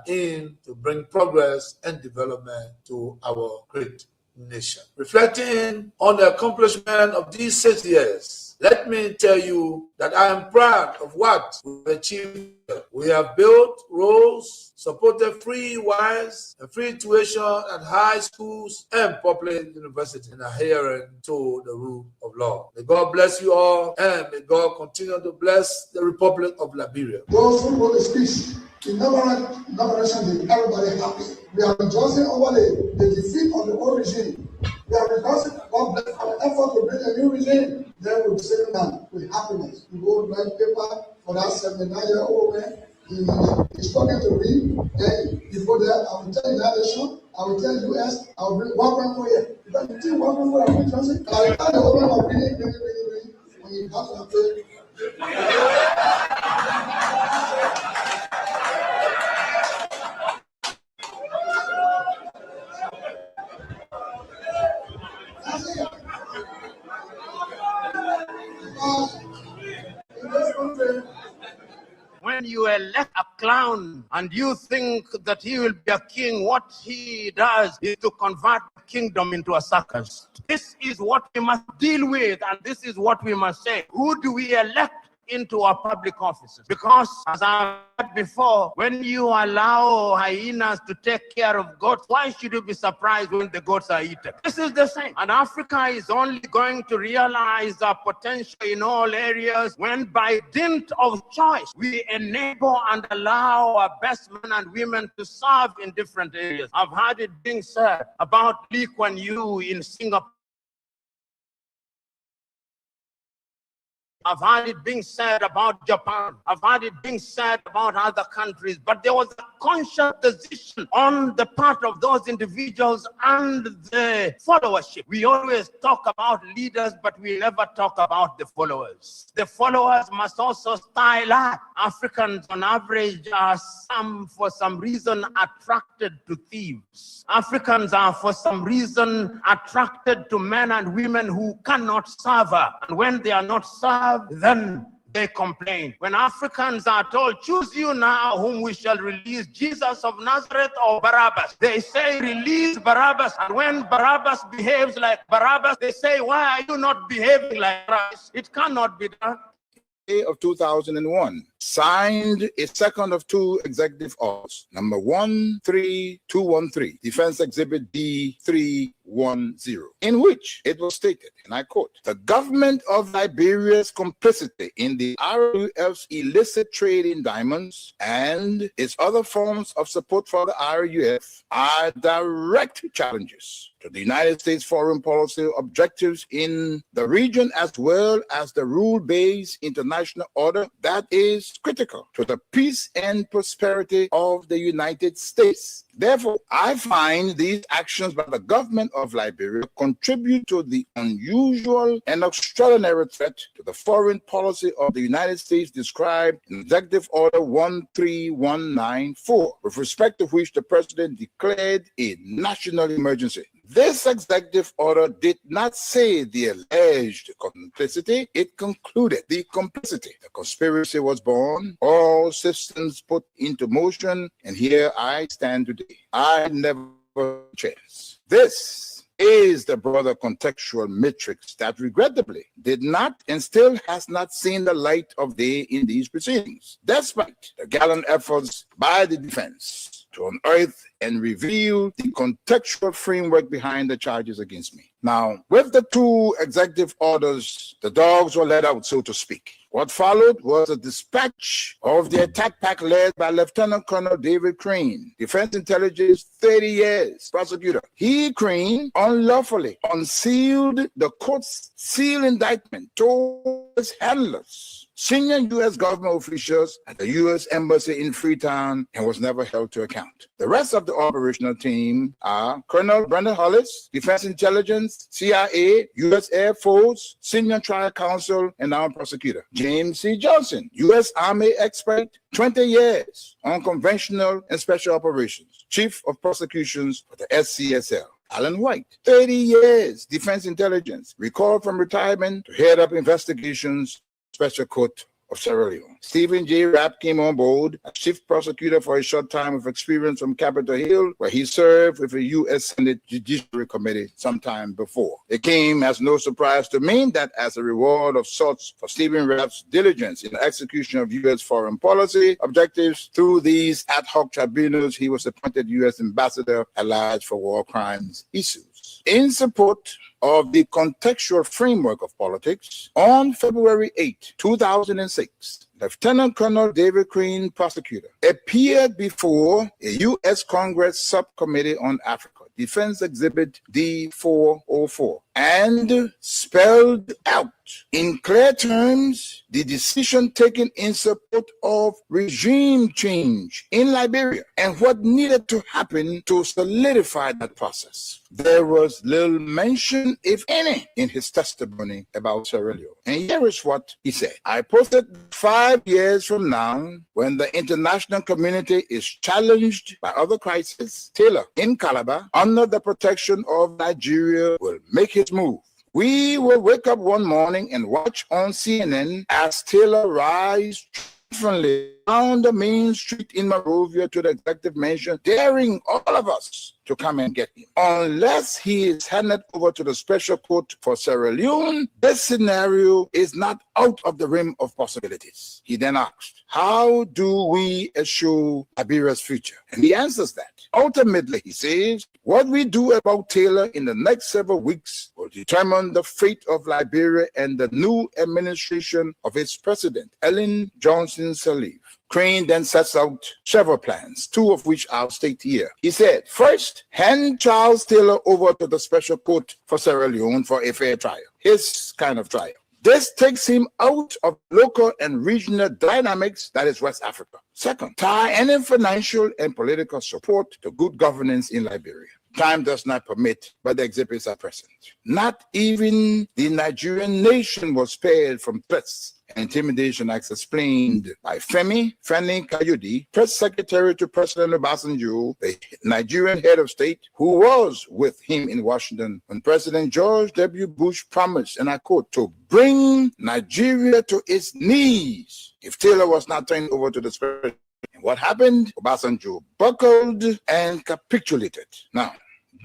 in to bring progress and development to our great nation. Reflecting on the accomplishment of these 6 years, let me tell you that I am proud of what we've achieved. We have built roads, supported free wires and free tuition at high schools and public universities, and adhering to the rule of law. May God bless you all, and may God continue to bless the Republic of Liberia. Those who hold the speech, inaugurations, everybody happy. We are rejoicing over the defeat of the old regime. We are rejoicing about our effort to bring a new regime. Then we'll say now with happiness. We go write paper for that 79-year-old man. He's talking to me. Then you go there. I will tell you that nation. I will tell US. I will bring 1.4 years. Because you think 1.4 years, Johnson. I will tell the woman of bringing. When you come to play. When you elect a clown and you think that he will be a king, what he does is to convert the kingdom into a circus. This is what we must deal with, and this is what we must say. Who do we elect into our public offices? Because, as I said before, when you allow hyenas to take care of goats, why should you be surprised when the goats are eaten? This is the same. And Africa is only going to realize our potential in all areas when, by dint of choice, we enable and allow our best men and women to serve in different areas. I've heard it being said about Lee Kuan Yew in Singapore. I've heard it being said about Japan. I've heard it being said about other countries. But there was a conscious decision on the part of those individuals and the followership. We always talk about leaders, but we never talk about the followers. The followers must also style up. Africans, on average, are for some reason, attracted to thieves. Africans are, for some reason, attracted to men and women who cannot serve her. And when they are not served, then they complain. When Africans are told, choose you now whom we shall release, Jesus of Nazareth or Barabbas, they say, release Barabbas. And when Barabbas behaves like Barabbas, they say, why are you not behaving like Christ? It cannot be done. Of 2001, signed a second of two executive orders, number 13213, Defense Exhibit D310, in which it was stated, and I quote, the government of Liberia's complicity in the RUF's illicit trade in diamonds and its other forms of support for the RUF are direct challenges to the United States foreign policy objectives in the region, as well as the rule-based international order that is critical to the peace and prosperity of the United States. Therefore, I find these actions by the government of Liberia contribute to the unusual and extraordinary threat to the foreign policy of the United States described in Executive Order 13194, with respect to which the President declared a national emergency. This executive order did not say the alleged complicity, it concluded the complicity. The conspiracy was born, all systems put into motion, and here I stand today. I never chance. This is the broader contextual matrix that regrettably did not and still has not seen the light of day in these proceedings, despite the gallant efforts by the defense to unearth and reveal the contextual framework behind the charges against me. Now, with the two executive orders, the dogs were let out, so to speak. What followed was a dispatch of the attack pack led by Lieutenant Colonel David Crane, Defense Intelligence, 30 years, prosecutor. He, Crane, unlawfully unsealed the court's sealed indictment towards handlers, senior U.S. government officials at the U.S. Embassy in Freetown, and was never held to account. The rest of the operational team are Colonel Brendan Hollis, Defense Intelligence, CIA, U.S. Air Force, Senior Trial Counsel, and now prosecutor. James C. Johnson, U.S. Army expert, 20 years on conventional and special operations, Chief of Prosecutions for the SCSL. Alan White, 30 years, Defense Intelligence, recalled from retirement to head up investigations, Special Court of Sierra Leone. Stephen J. Rapp came on board as chief prosecutor for a short time with experience from Capitol Hill, where he served with the U.S. Senate Judiciary Committee sometime before. It came as no surprise to me that as a reward of sorts for Stephen Rapp's diligence in the execution of U.S. foreign policy objectives through these ad hoc tribunals, he was appointed U.S. Ambassador at large for war crimes issues. In support of the contextual framework of politics, on February 8, 2006, Lieutenant Colonel David Crane, prosecutor, appeared before a U.S. Congress Subcommittee on Africa, Defense Exhibit D-404, and spelled out in clear terms the decision taken in support of regime change in Liberia and what needed to happen to solidify that process. There was little mention, if any, in his testimony about Sierra Leone. And here is what he said. I posted 5 years from now, when the international community is challenged by other crises, Taylor in Calabar, under the protection of Nigeria, will make his move. We will wake up one morning and watch on CNN as Taylor rides triumphantly down the main street in Monrovia to the executive mansion, daring all of us to come and get him. Unless he is handed over to the special court for Sierra Leone, this scenario is not out of the realm of possibilities. He then asked, how do we assure Liberia's future? And he answers that. Ultimately, he says, what we do about Taylor in the next several weeks will determine the fate of Liberia and the new administration of its president, Ellen Johnson Sirleaf. Crane then sets out several plans, two of which I'll state here. He said, first, hand Charles Taylor over to the special court for Sierra Leone for a fair trial, his kind of trial. This takes him out of local and regional dynamics that is West Africa. Second, tie any financial and political support to good governance in Liberia. Time does not permit, but the exhibits are present. Not even the Nigerian nation was spared from threats and intimidation, as explained by Femi Kayode, press secretary to President Obasanjo, the Nigerian head of state, who was with him in Washington when President George W. Bush promised, and I quote, to bring Nigeria to its knees if Taylor was not turned over to the special. And what happened? Obasanjo buckled and capitulated. Now,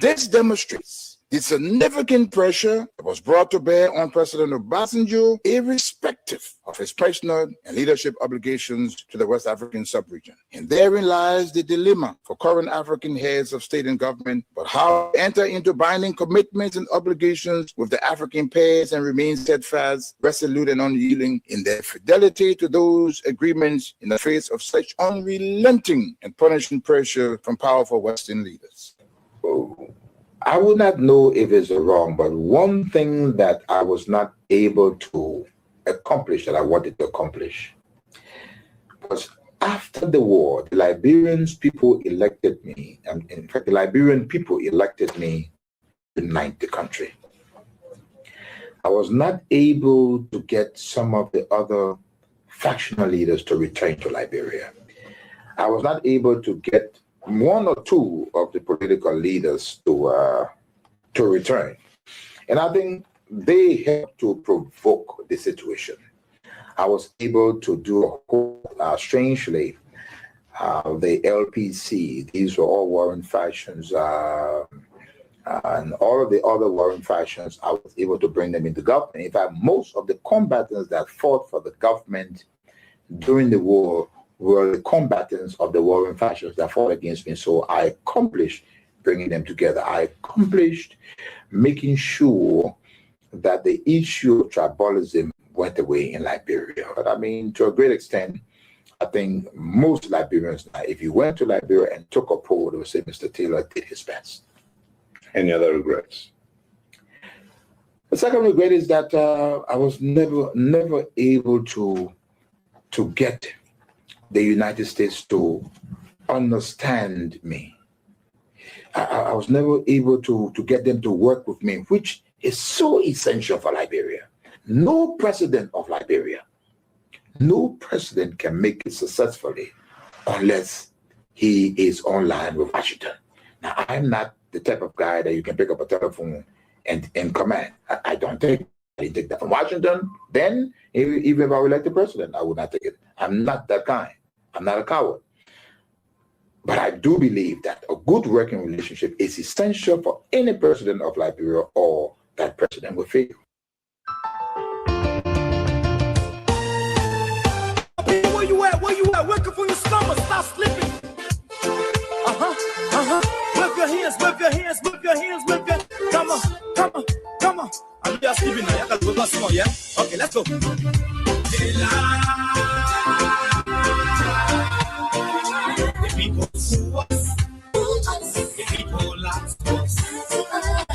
this demonstrates the significant pressure that was brought to bear on President Obasanjo, irrespective of his personal and leadership obligations to the West African sub-region. And therein lies the dilemma for current African heads of state and government, but how to enter into binding commitments and obligations with the African pairs and remain steadfast, resolute, and unyielding in their fidelity to those agreements in the face of such unrelenting and punishing pressure from powerful Western leaders. I would not know if it's wrong, but one thing that I was not able to accomplish that I wanted to accomplish was after the war, the Liberian people elected me, and in fact, the Liberian people elected me to unite the country. I was not able to get some of the other factional leaders to return to Liberia. I was not able to get one or two of the political leaders to return. And I think they helped to provoke the situation. I was able to do, strangely, the LPC, these were all warring factions, and all of the other warring factions, I was able to bring them into government. In fact, most of the combatants that fought for the government during the war were the combatants of the warring factions that fought against me. So I accomplished bringing them together. I accomplished making sure that the issue of tribalism went away in Liberia. But I mean, to a great extent, I think most Liberians now, if you went to Liberia and took a poll, they would say Mr. Taylor did his best. Any other regrets? The second regret is that I was never able to get the United States to understand me. I was never able to get them to work with me, which is so essential for Liberia. No president of Liberia, no president can make it successfully unless he is online with Washington. Now, I'm not the type of guy that you can pick up a telephone and command. I don't think didn't take that from Washington. Then, even if I were elected president, I would not take it. I'm not that kind. I'm not a coward. But I do believe that a good working relationship is essential for any president of Liberia, or that president will fail. Where you at? Where you at? Working for your stomach. Stop slipping. Whip your hands, whip your hands, whip your hands, whip your. Come on, come on, come on. I'm just sleeping now. Y'all gotta go back small, yeah? Okay, let's go. The people sue us. The people laugh us.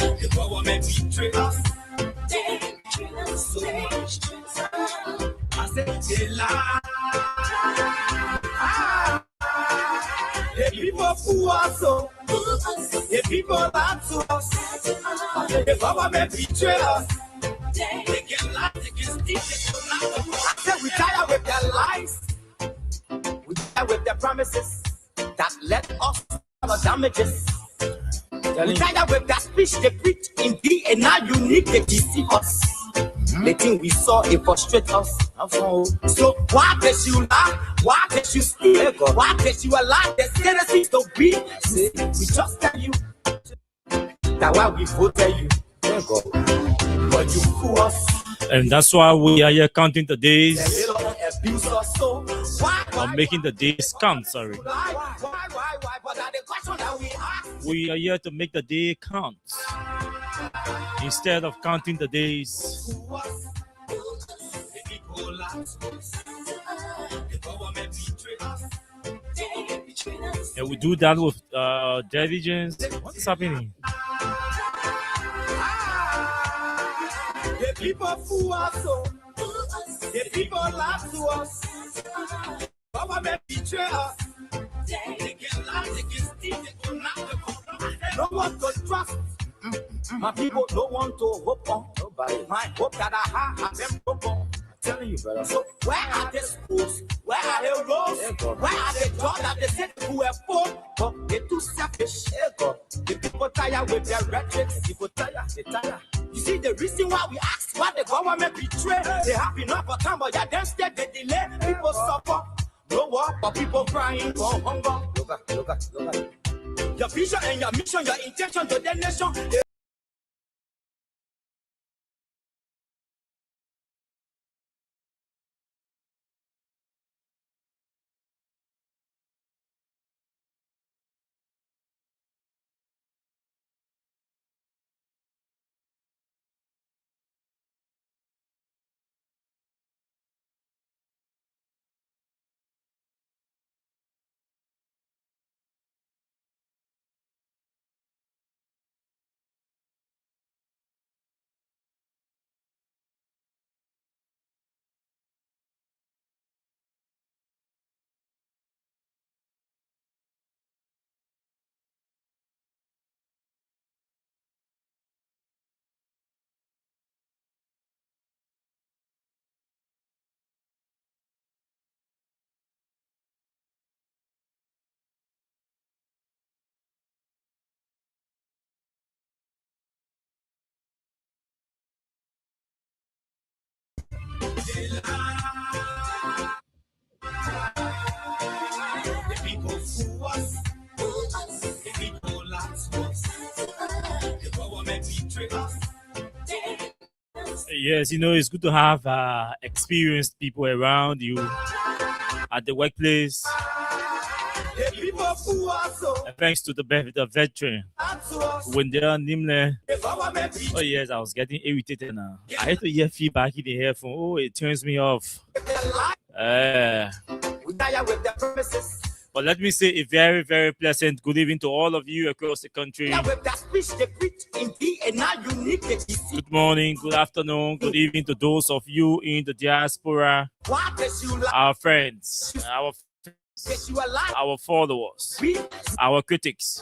The government betray us. So much. I said, they lie. The people fool us, so the people lie to us. The government betray us. They can lie, they can steal, they can lie. I said, we tired with their lies. We tired with their promises that let us have damages. We tired with that speech they preach in DNA unique, they deceive us. The thing we saw, it frustrates us. So why did you lie? Why did you steal? Why did you allow the citizens to be? We just tell you that why we voted you. But you fool us. And that's why we are here counting the days. They don't abuse us, so why, making the days count, sorry. Why? But the question that we ask. We are here to make the day count. Instead of counting the days. And we do that with diligence. What's happening? The people fool us, so the people lie to us. Government betray us. They can lie, they can steal, they can lie. No one to trust. My people don't want to hope on nobody. My hope that I have them hope on. I'm telling you, brother. So where are the schools? Where are the roads? Where are the jobs that they said who were poor? But they're too selfish. The people tired with their rhetoric. People tired, they tired. You see the reason why we ask why the government betray. They have enough for time, but yeah, them instead they delay. People suffer. No war, but people crying for hunger. Look at. Your vision and your mission, your intention to the nation. The people fool us. The people lie to us. The government betray us. Yes, you know, it's good to have experienced people around you at the workplace. The people fool us. Thanks to the veteran. When they are Nimle. Oh yes, I was getting irritated now. I had to hear feedback in the headphone. Oh, it turns me off. But let me say a very, very pleasant good evening to all of you across the country. Good morning, good afternoon, good evening to those of you in the diaspora, our friends, our followers, our critics,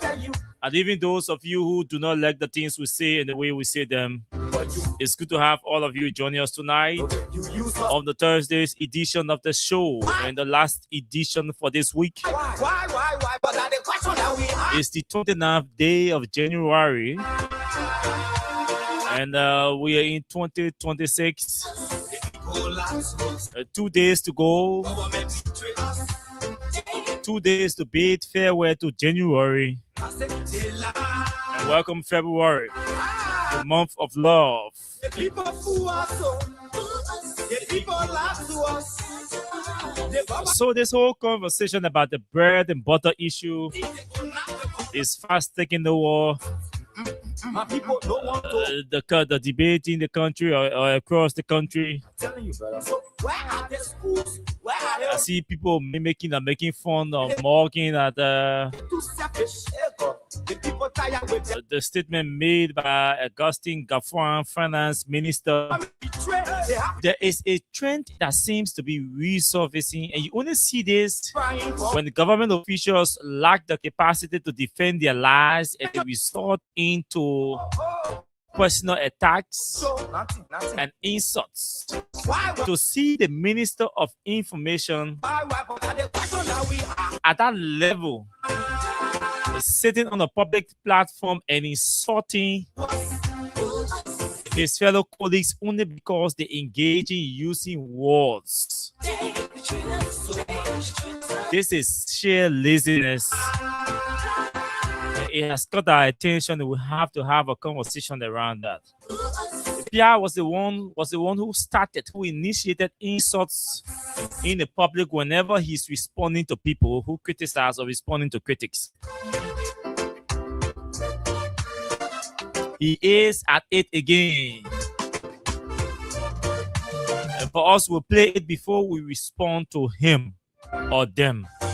and even those of you who do not like the things we say and the way we say them. It's good to have all of you joining us tonight on the Thursday's edition of the show, and the last edition for this week. It's the 29th day of January, And we are in 2026. 2 days to go. 2 days to bid farewell to January. And welcome February, the month of love. The people who are so, the people love to us. So this whole conversation about the bread and butter issue is fast taking the war. My people don't want to. The debate in the country or across the country. Telling you, brother. So where are the schools? Where are I see people making fun or mocking at too selfish? The people tired with them. the statement made by Augustine Gaffron, finance minister. Betray. They have There is a trend that seems to be resurfacing, and you only see this crying for when the government officials lack the capacity to defend their lives and they resort into personal attacks so nothing. and insults. Why? To see the Minister of Information Why? But are the question that we are? at that level, sitting on a public platform and insulting his fellow colleagues only because they engage in using words. This is sheer laziness. It has got our attention, and we have to have a conversation around that. Pierre was the one who initiated insults in the public whenever he's responding to people who criticize or responding to critics. He is at it again. And for us, we'll play it before we respond to him or them. I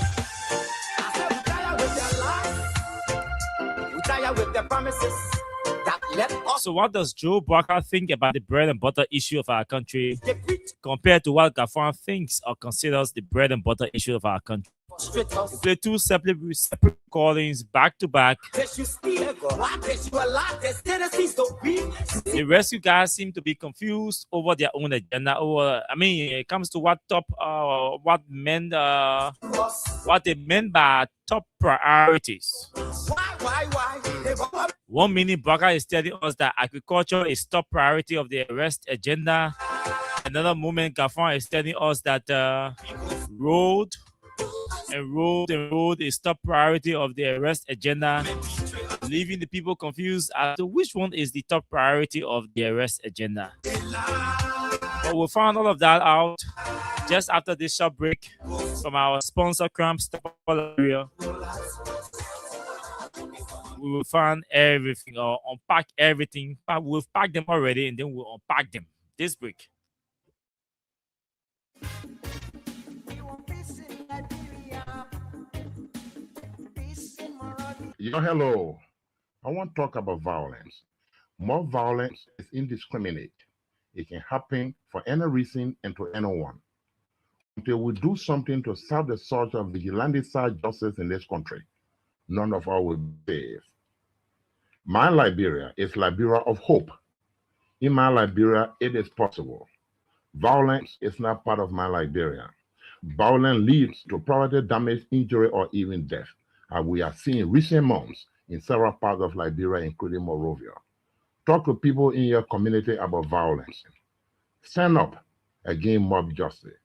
said we tired with their lies. We tired with their promises that let us So what does Joe Barker think about the bread and butter issue of our country get rich. compared to what Gaffron thinks or considers the bread and butter issue of our country? Frustrate us. Play two separate recordings back to back. They should steal. Why they should allow their citizens to be? The rescue guys seem to be confused over their own agenda. It comes to what they meant by top priorities. Why? They want 1 minute, Barker is telling us that agriculture is top priority of the arrest agenda. Another moment, Gaffron is telling us that road is top priority of the arrest agenda, leaving the people confused as to which one is the top priority of the arrest agenda. But we'll find all of that out just after this short break from our sponsor, Cramp Stop area. We will find everything or unpack everything. But we've packed them already, and then we'll unpack them this break. Hello. I want to talk about violence. More violence is indiscriminate. It can happen for any reason and to anyone. Until we do something to stop the surge of vigilante-side justice in this country, none of us will be safe. My Liberia is Liberia of hope. In my Liberia, it is possible. Violence is not part of my Liberia. Violence leads to property damage, injury, or even death, as we have seen in recent months in several parts of Liberia, including Monrovia. Talk to people in your community about violence. Stand up against mob justice.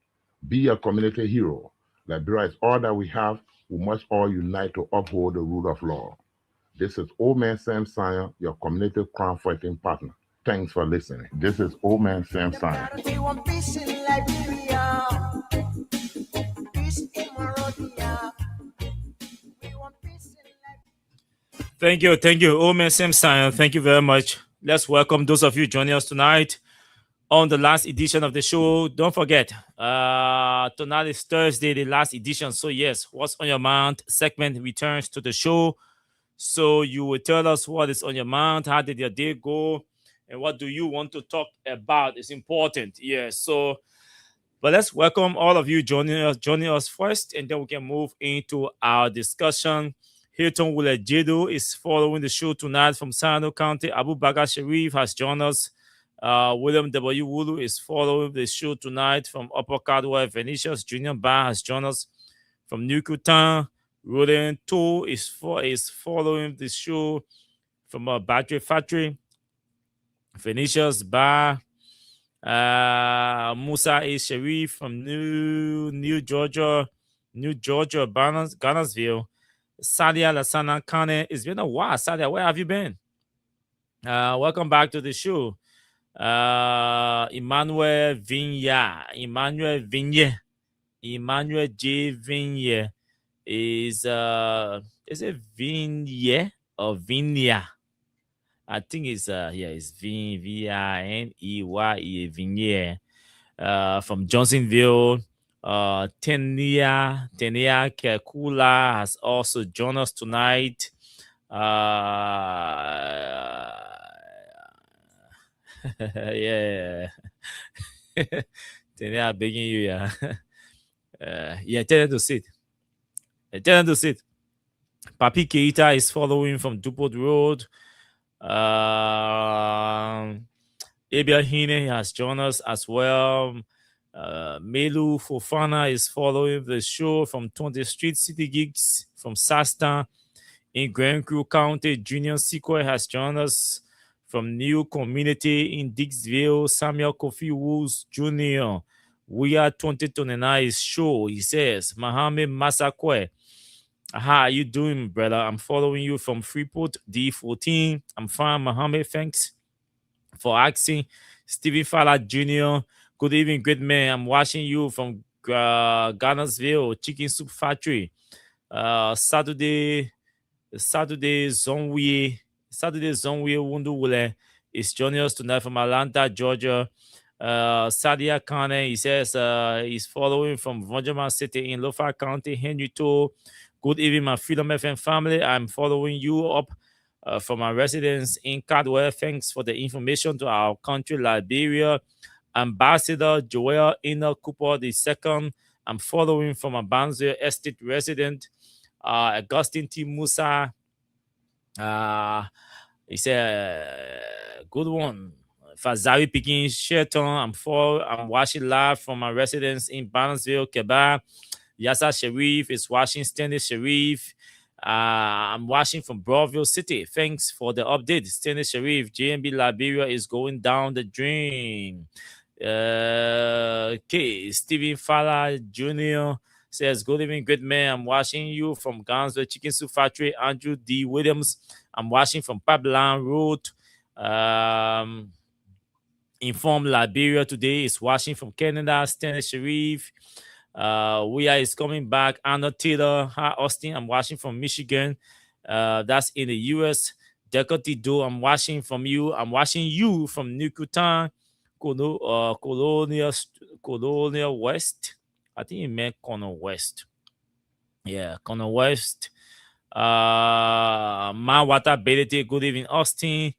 Be a community hero. Liberia is all that we have. We must all unite to uphold the rule of law. This is Old Man Sam Sion, your community crime fighting partner. Thanks for listening. This is Old Man Sam Sion. we want peace in Liberia. Peace in Monrovia. We want peace in Liberia. Thank you, Old Man Sam Sion. Thank you very much. Let's welcome those of you joining us tonight on the last edition of the show. Don't forget, tonight is Thursday, the last edition. So yes, what's on your mind segment returns to the show. So you will tell us what is on your mind, how did your day go, and what do you want to talk about. It's important. Yes. So, but let's welcome all of you joining us first, and then we can move into our discussion. Hilton Wulajedo is following the show tonight from Sano County. Abu Bakar Sharif has joined us. William W. Wulu is following the show tonight from Upper Caldwell. Venetius Junior Bar has joined us from Newcutan. Roland To is following the show from Battery Factory. Phoenicius Bar, Musa A. Sharif from New Georgia, Garnersville. Sadia Lasana Kane. It's been a while. Sadia, where have you been? Welcome back to the show. Emmanuel Vigne. Emmanuel J. Vigne is it Vigne or Vigna? I think it's it's Vigne Vigne from Johnsonville. Tenia Kekula has also joined us tonight. Yeah. Tenia begging you, yeah. Tell them to sit. Tell them to sit. Papi Keita is following from Dupont Road. Abel Hine has joined us as well. Melu Fofana is following the show from 20th Street. City Gigs from Sasta in Grand Crew County. Junior Sequoia has joined us from New Community in Dixville. Samuel Kofi Woods Jr. We are 2029 show. He says, Mohammed Masakwe. How are you doing, brother? I'm following you from Freeport D14. I'm fine, Mohammed. Thanks for asking. Stephen Fowler Jr. Good evening, great man. I'm watching you from Garnersville Chicken Soup Factory. Saturday Zonwe Wunduwule is joining us tonight from Atlanta, Georgia. Sadia Kane, he says he's following from Vonjaman City in Lofa County, Henry To. Good evening, my Freedom FM family. I'm following you up from our residence in Cadwell. Thanks for the information to our country, Liberia. Ambassador Joel Ina Cooper II. I'm following from a Banzo Estate resident, Augustine T. Musa. He said, good one. Fazari Pikin Sherton. I'm watching live from my residence in Barnesville, Quebec. Yassa Sharif is watching. Stanley Sharif. I'm watching from Broadville City. Thanks for the update. Stanley Sharif. JMB Liberia is going down the drain. Okay. Stephen Fowler Jr. says, good evening, good man. I'm watching you from Gainesville Chicken Soup Factory. Andrew D. Williams. I'm watching from Pipeline Road. Inform Liberia today is watching from Canada. Stanley Sharif. Is coming back. Anna Taylor. Hi, Austin. I'm watching from Michigan. That's in the U.S. Decoti Do. I'm watching from you. I'm watching you from Newcutan, Colonial West. I think it meant Cornell West. Yeah, Cornell West. Mawata Belete. Good evening, Austin.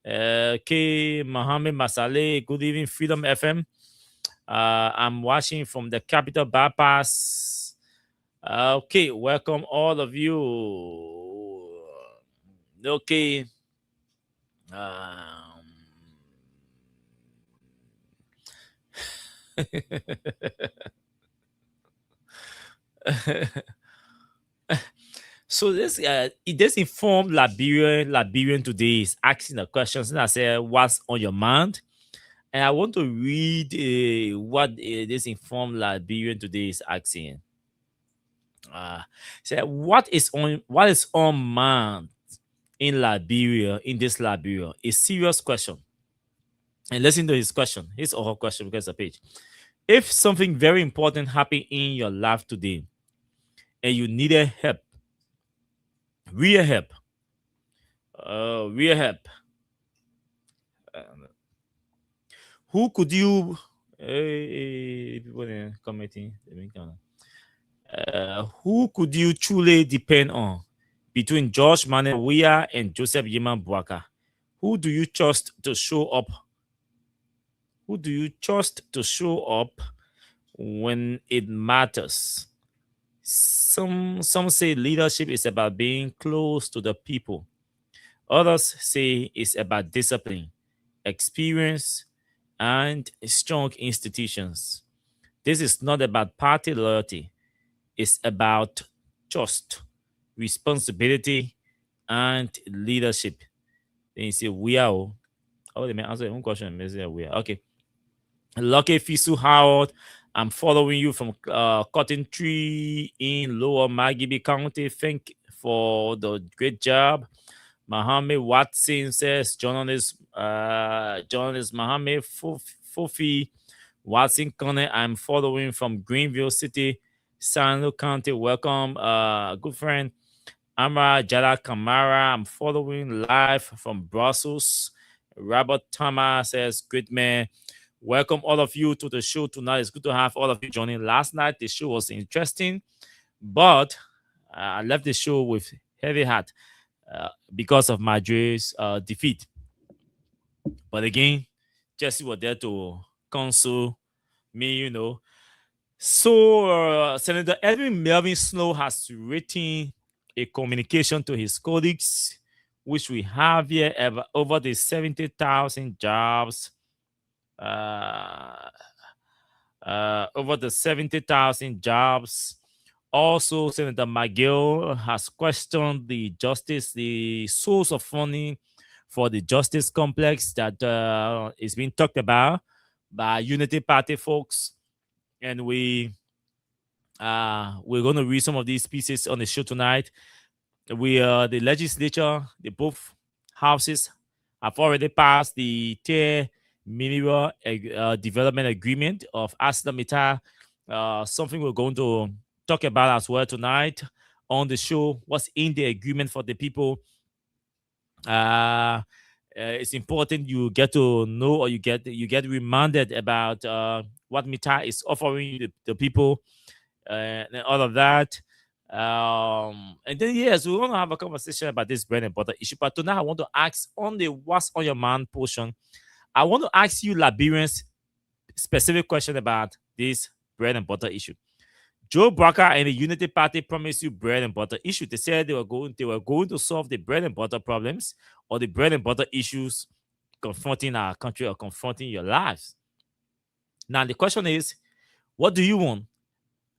K. Mohammed Masale. Good evening, Freedom FM. I'm watching from the Capital Bypass. Okay, welcome all of you. Okay. So this it does inform Liberian today is asking the questions, and I say, what's on your mind? And I want to read what this informed Liberian today is asking. So what is on mind in Liberia, in this Liberia? A serious question. And listen to his question, his or her question, because the page. If something very important happened in your life today, and you needed help, real help, who could you people commenting? Who could you truly depend on between George Manuel Weah and Joseph Yeman Boaka? Who do you trust to show up? Who do you trust to show up when it matters? Some say leadership is about being close to the people. Others say it's about discipline, experience, and strong institutions. This is not about party loyalty. It's about trust, responsibility, and leadership. Then you say, Oh, they may answer your own question. Okay. Lucky Fisu Howard, I'm following you from Cotton Tree in Lower Magibi County. Thank you for the great job. Mohammed Watson says, journalist Mohammed Fofi Watson Connor, I'm following from Greenville City, San Luis County. Welcome, good friend. Amra Jala Kamara, I'm following live from Brussels. Robert Thomas says, great man. Welcome all of you to the show tonight. It's good to have all of you joining. Last night, the show was interesting, but I left the show with heavy heart because of Madrid's defeat. But again, Jesse was there to console me, So Senator Edwin Melvin Snow has written a communication to his colleagues, which we have here over the 70,000 jobs. Over the 70,000 jobs. Also, Senator McGill has questioned the source of funding for the justice complex that is being talked about by Unity Party folks. And we're going to read some of these pieces on the show tonight. The legislature, both houses have already passed the Mineral Development Agreement of ArcelorMittal. Something we're going to talk about as well tonight on the show. What's in the agreement for the people? It's important you get to know, or you get reminded about what Mittal is offering the people and all of that. And then yes, we want to have a conversation about this bread and butter issue. But tonight I want to ask on the what's on your mind portion. I want to ask you Liberians specific question about this bread and butter issue. Joe Barker and the Unity Party promised you bread and butter issue. They said they were going to solve the bread and butter problems or the bread and butter issues confronting our country or confronting your lives. Now the question is, what do you want?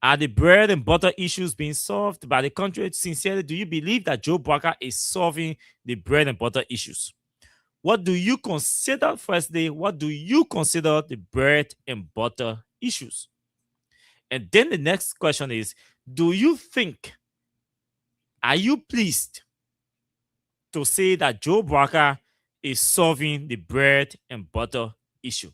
Are the bread and butter issues being solved by the country? Sincerely, do you believe that Joe Barker is solving the bread and butter issues? What do you consider, firstly, what do you consider the bread and butter issues? And then the next question is, are you pleased to say that Joe Barker is solving the bread and butter issue?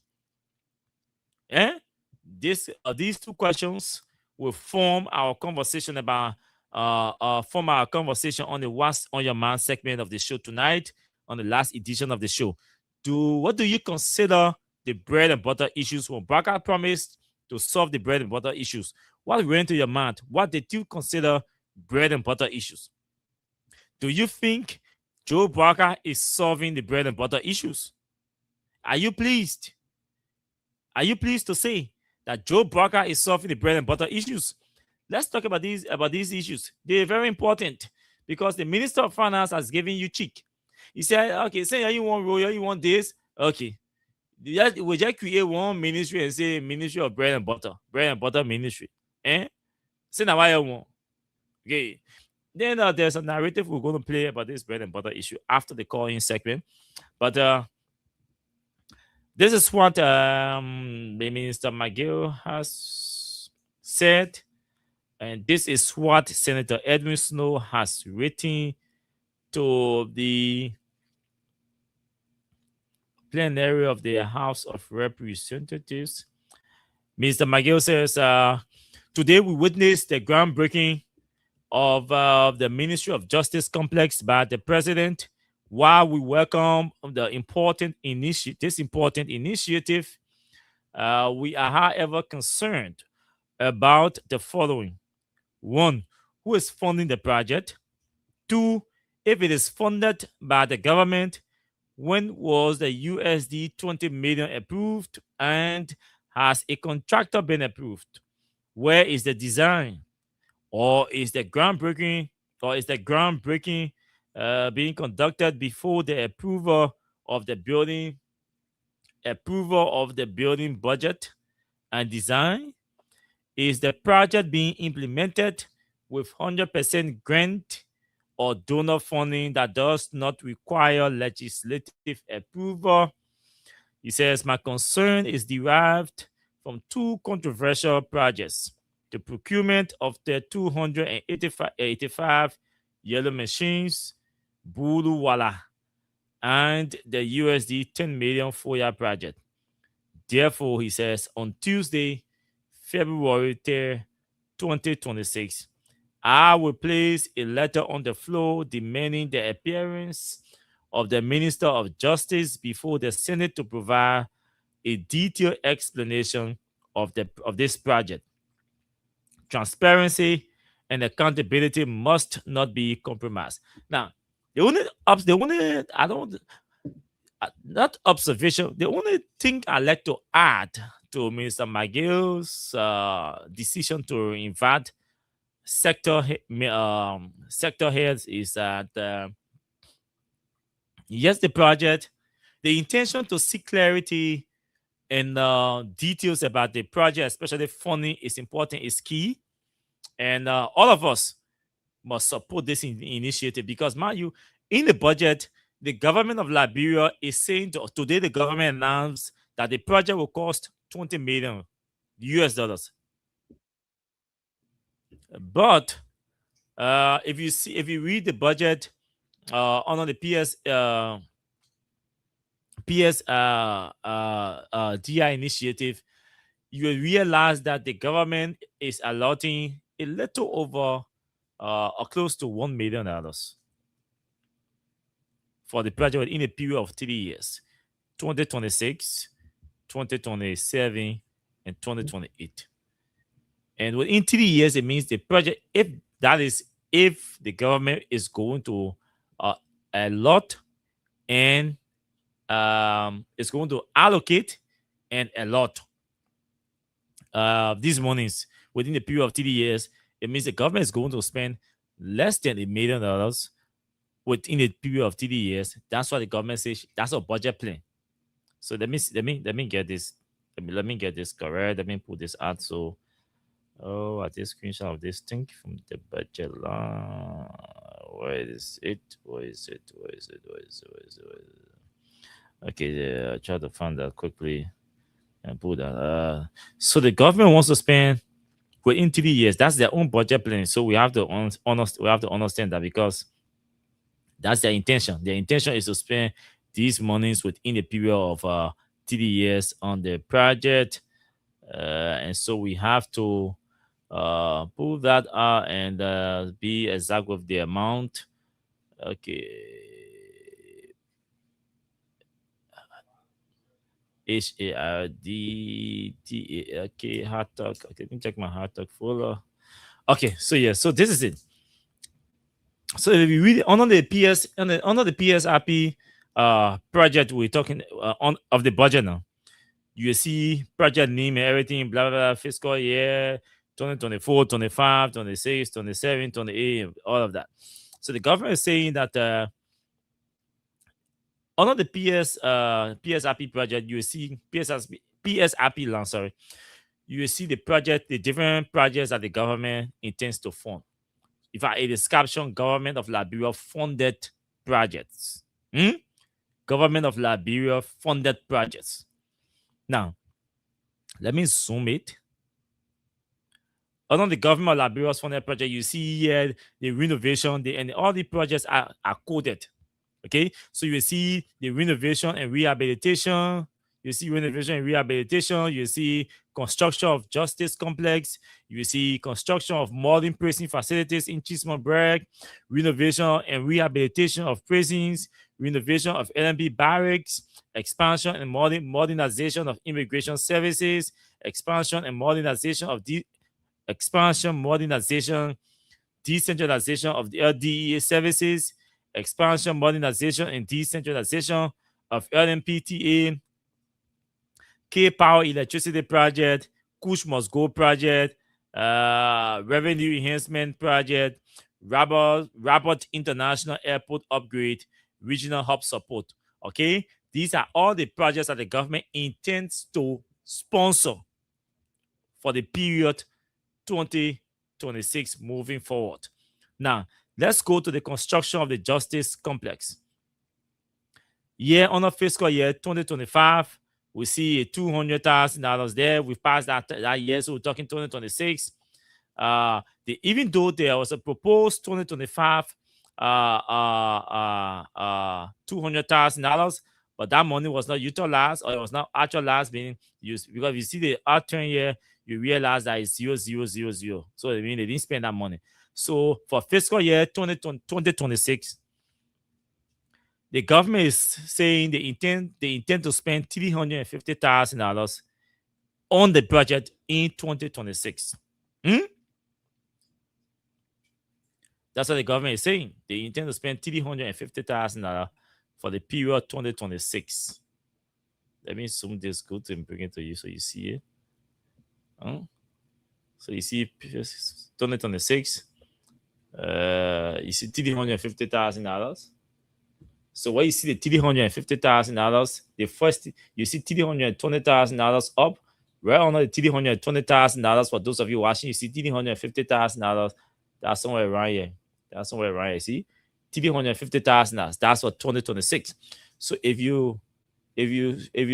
These two questions will form our conversation on the What's on Your Mind segment of the show tonight, on the last edition of the show. What do you consider the bread and butter issues when Barker promised to solve the bread and butter issues? What went to your mind? What did you consider bread and butter issues? Do you think Joe Barker is solving the bread and butter issues? Are you pleased? Are you pleased to say that Joe Barker is solving the bread and butter issues? Let's talk about these issues. They're very important because the Minister of Finance has given you cheek. He said, okay, say you want royal, you want this. Okay. We just create one ministry and say Ministry of Bread and Butter Ministry. Say now why you want. Okay. Then there's a narrative we're going to play about this bread and butter issue after the call-in segment. But this is what the Minister McGill has said. And this is what Senator Edwin Snow has written to the plenary of the House of Representatives. Mr. McGill says, today we witnessed the groundbreaking of the Ministry of Justice complex by the President. While we welcome the important initiative, we are, however, concerned about the following. 1, who is funding the project? 2, if it is funded by the government, when was the USD 20 million approved, and has a contractor been approved? Where is the design? Or is the groundbreaking being conducted before the approval of the building budget and design? Is the project being implemented with 100% grant or donor funding that does not require legislative approval? He says, my concern is derived from two controversial projects: the procurement of the 285 yellow machines, Buluwala, and the USD 10 million FOIA project. Therefore, he says, on Tuesday, February 3rd, 2026, I will place a letter on the floor demanding the appearance of the Minister of Justice before the Senate to provide a detailed explanation of this project. Transparency and accountability must not be compromised. Now, the only thing I like to add to Minister McGill's decision to invite sector heads is that yes, the project, the intention to seek clarity and details about the project, especially funding, is important, is key. And all of us must support this initiative because, mind you, in the budget, the government of Liberia is saying today the government announced that the project will cost $20 million US dollars. But if you read the budget under the DI initiative, you will realize that the government is allotting a little over or close to $1 million for the project in a period of 3 years: 2026, 2027, and 2028. And within 3 years, it means the project, if the government is going to allot and is going to allocate and allot these monies within the period of 3 years, it means the government is going to spend less than $1 million within a period of 3 years. That's what the government says. That's a budget plan. So let me get this. Let me get this correct. Let me put this out. So, I did a screenshot of this thing from the budget line. Where is it? Okay, I'll try to find that quickly and put that. So the government wants to spend within 3 years. That's their own budget plan. So we have to understand that, because that's their intention. Their intention is to spend these monies within the period of 3 years on the project. And so we have to pull that out and be exact with the amount. Okay. HARDTA. Okay, hard talk. Okay, let me check my hard talk folder. Okay, so yeah, so this is it. So if you read under the PSRP project, we're talking on of the budget now. You see project name and everything, blah blah blah, fiscal year 2024, 25, 26, 27, 28, all of that. So the government is saying that under the PSRP project, you see PSRP land, sorry. You see the different projects that the government intends to fund. In fact, it is captioned Government of Liberia funded projects. Government of Liberia funded projects. Now, let me zoom it. Under the Government of Liberia's funded project, you see here the renovation, and all the projects are coded. Okay, so you see the renovation and rehabilitation. You see renovation and rehabilitation. You see construction of justice complex. You see construction of modern prison facilities in Chisholm-Bragg. Renovation and rehabilitation of prisons. Renovation of LMB barracks. Expansion and modernization of immigration services. Expansion and modernization of decentralization of the LDEA services. Expansion, modernization, and decentralization of LMPTA, K-Power Electricity Project, Kush Must Go Project, Revenue Enhancement Project, Rabat International Airport Upgrade, Regional Hub Support. Okay, these are all the projects that the government intends to sponsor for the period 2026 moving forward. Now, let's go to the construction of the Justice Complex. On a fiscal year 2025, We see $200,000 there. We passed that year, so we're talking 2026. Even though there was a proposed 2025 $200,000, but that money was not utilized, or it was not actualized being used, because you see the outturn here, you realize that it's 0,000. So I mean they didn't spend that money. So for fiscal year 2026, the government is saying they intend to spend $350,000 on the budget in 2026. That's what the government is saying. They intend to spend $350,000 for the period 2026. Let me zoom this good and bring it to you so you see it. So you see 2026. You see $350,000. So when you see the $350,000, the first you see $320,000 up. Right under the $320,000 for those of you watching, you see $350,000. That's somewhere around here. That's somewhere around here. See, $350,000. That's for 2026. So if you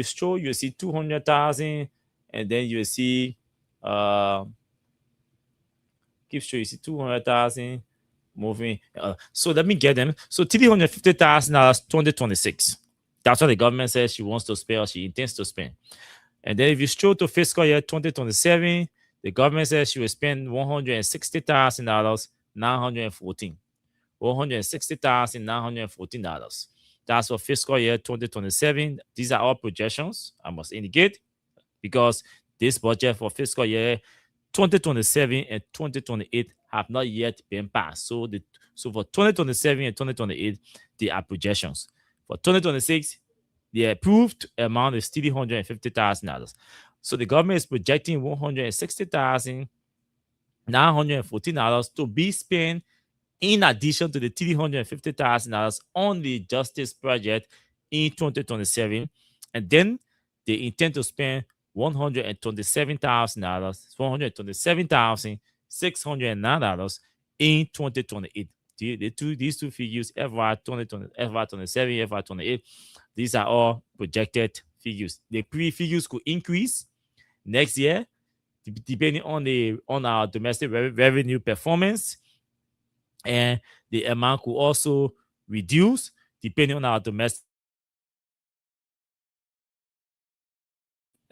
scroll, you see 200,000, and then you see keep sure you see 200,000 moving. So let me get them. So $350,000 2026. That's what the government says she wants to spend or she intends to spend. And then if you scroll to fiscal year 2027, the government says she will spend $160,000, $160,914. That's for fiscal year 2027. These are all projections, I must indicate, because this budget for fiscal year 2027 and 2028 have not yet been passed. So for 2027 and 2028, they are projections. For 2026, the approved amount is $350,000. So the government is projecting $160,914 to be spent in addition to the $350,000 on the justice project in 2027. And then they intend to spend $127,609 in 2028. These two figures, FY 2027, FY 28, these are all projected figures. The figures could increase next year, depending on our domestic revenue performance, and the amount could also reduce depending on our domestic.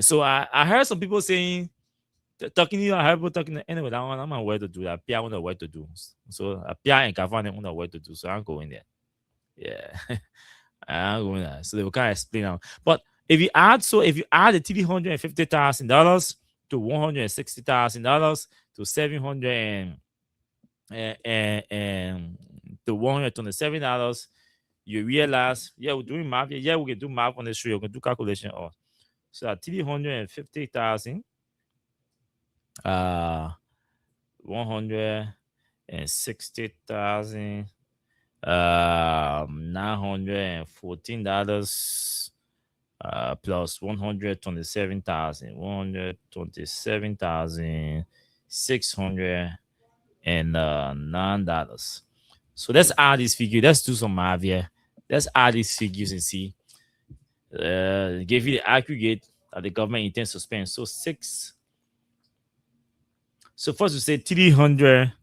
So I heard some people saying, talking to you, I heard people talking. Anyway, that one I'm aware to do that. Pia on the way to do. So Pia and Gavana on the way to do. So I'm going there. Yeah, I'm going there. So they will kind of explain now. But if you add the $350,000 to $160,000 to $127, you realize, yeah, we're doing math. Yeah, we can do math on the show. You can do calculation. So at 350,000, 160,000, $914 plus 127,609. So let's add this figure. Let's do some math here. Let's add these figures and see. Give you the aggregate that the government intends to spend. So first we say 300.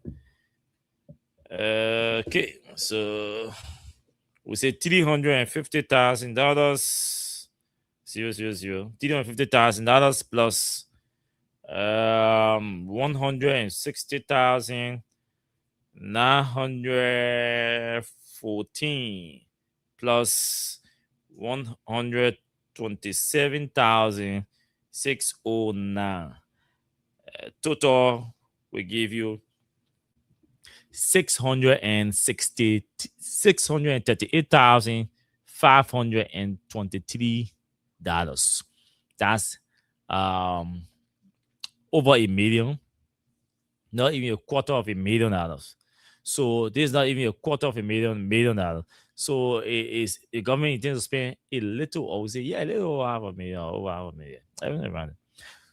Okay, so we say $350,000, $350,000 plus 160,914 plus 127,609. Total will give you $638,523. That's over $1 million, not even $250,000. So this is not even $250,000 million. So the government intends to spend a little, or we say, yeah, a little over $500,000, everything around it.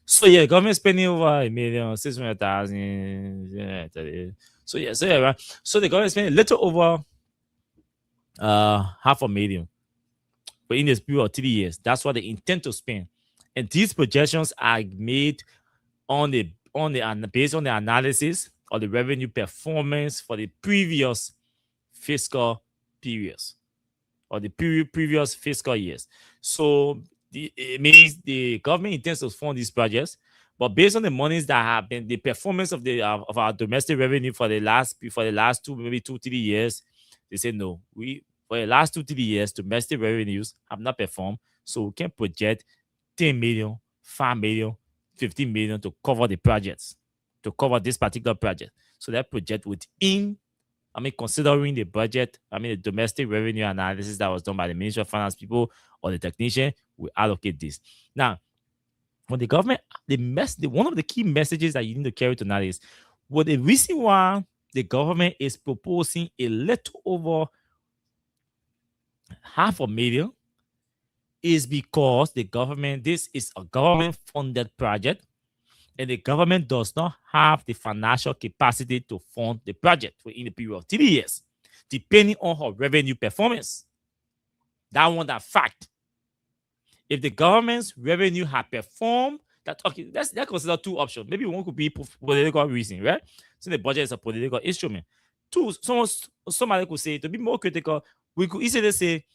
So yeah, government spending over $1,600,000. So right. So the government spending a little over $500,000. But in this period of 3 years, that's what they intend to spend. And these projections are made based on the analysis of the revenue performance for the previous fiscal periods or the previous fiscal years. So it means the government intends to fund these projects, but based on the monies that have been the performance of the of our domestic revenue for the last 2-3 years, they say no. For the last 2-3 years, domestic revenues have not performed, so we can project 10 million, 5 million, 15 million to cover the projects, to cover this particular project. So that project within, considering the budget, the domestic revenue analysis that was done by the Ministry of Finance people or the technician, we allocate this. Now, when the government, one of the key messages that you need to carry tonight is, what the reason why the government is proposing a little over 500,000 is because this is a government-funded project, and the government does not have the financial capacity to fund the project within the period of 3 years, depending on her revenue performance. That fact. If the government's revenue had performed, let's consider two options. Maybe one could be political reason, right? So the budget is a political instrument. Two, somebody could say, to be more critical, we could easily say,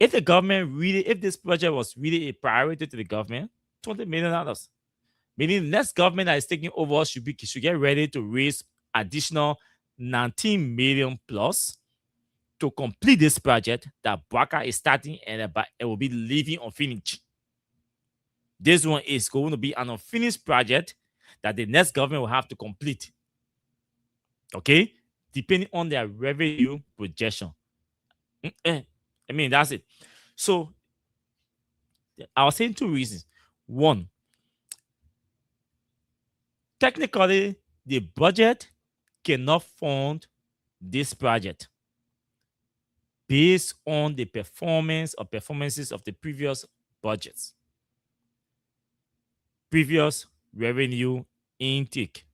if this project was really a priority to the government, $20 million. Meaning the next government that is taking over should get ready to raise additional 19 million plus to complete this project that BRCA is starting, and it will be leaving unfinished. This one is going to be an unfinished project that the next government will have to complete. Okay? Depending on their revenue projection. That's it. So I was saying two reasons. One, technically, the budget cannot fund this project based on the performances of the previous budgets, previous revenue intake.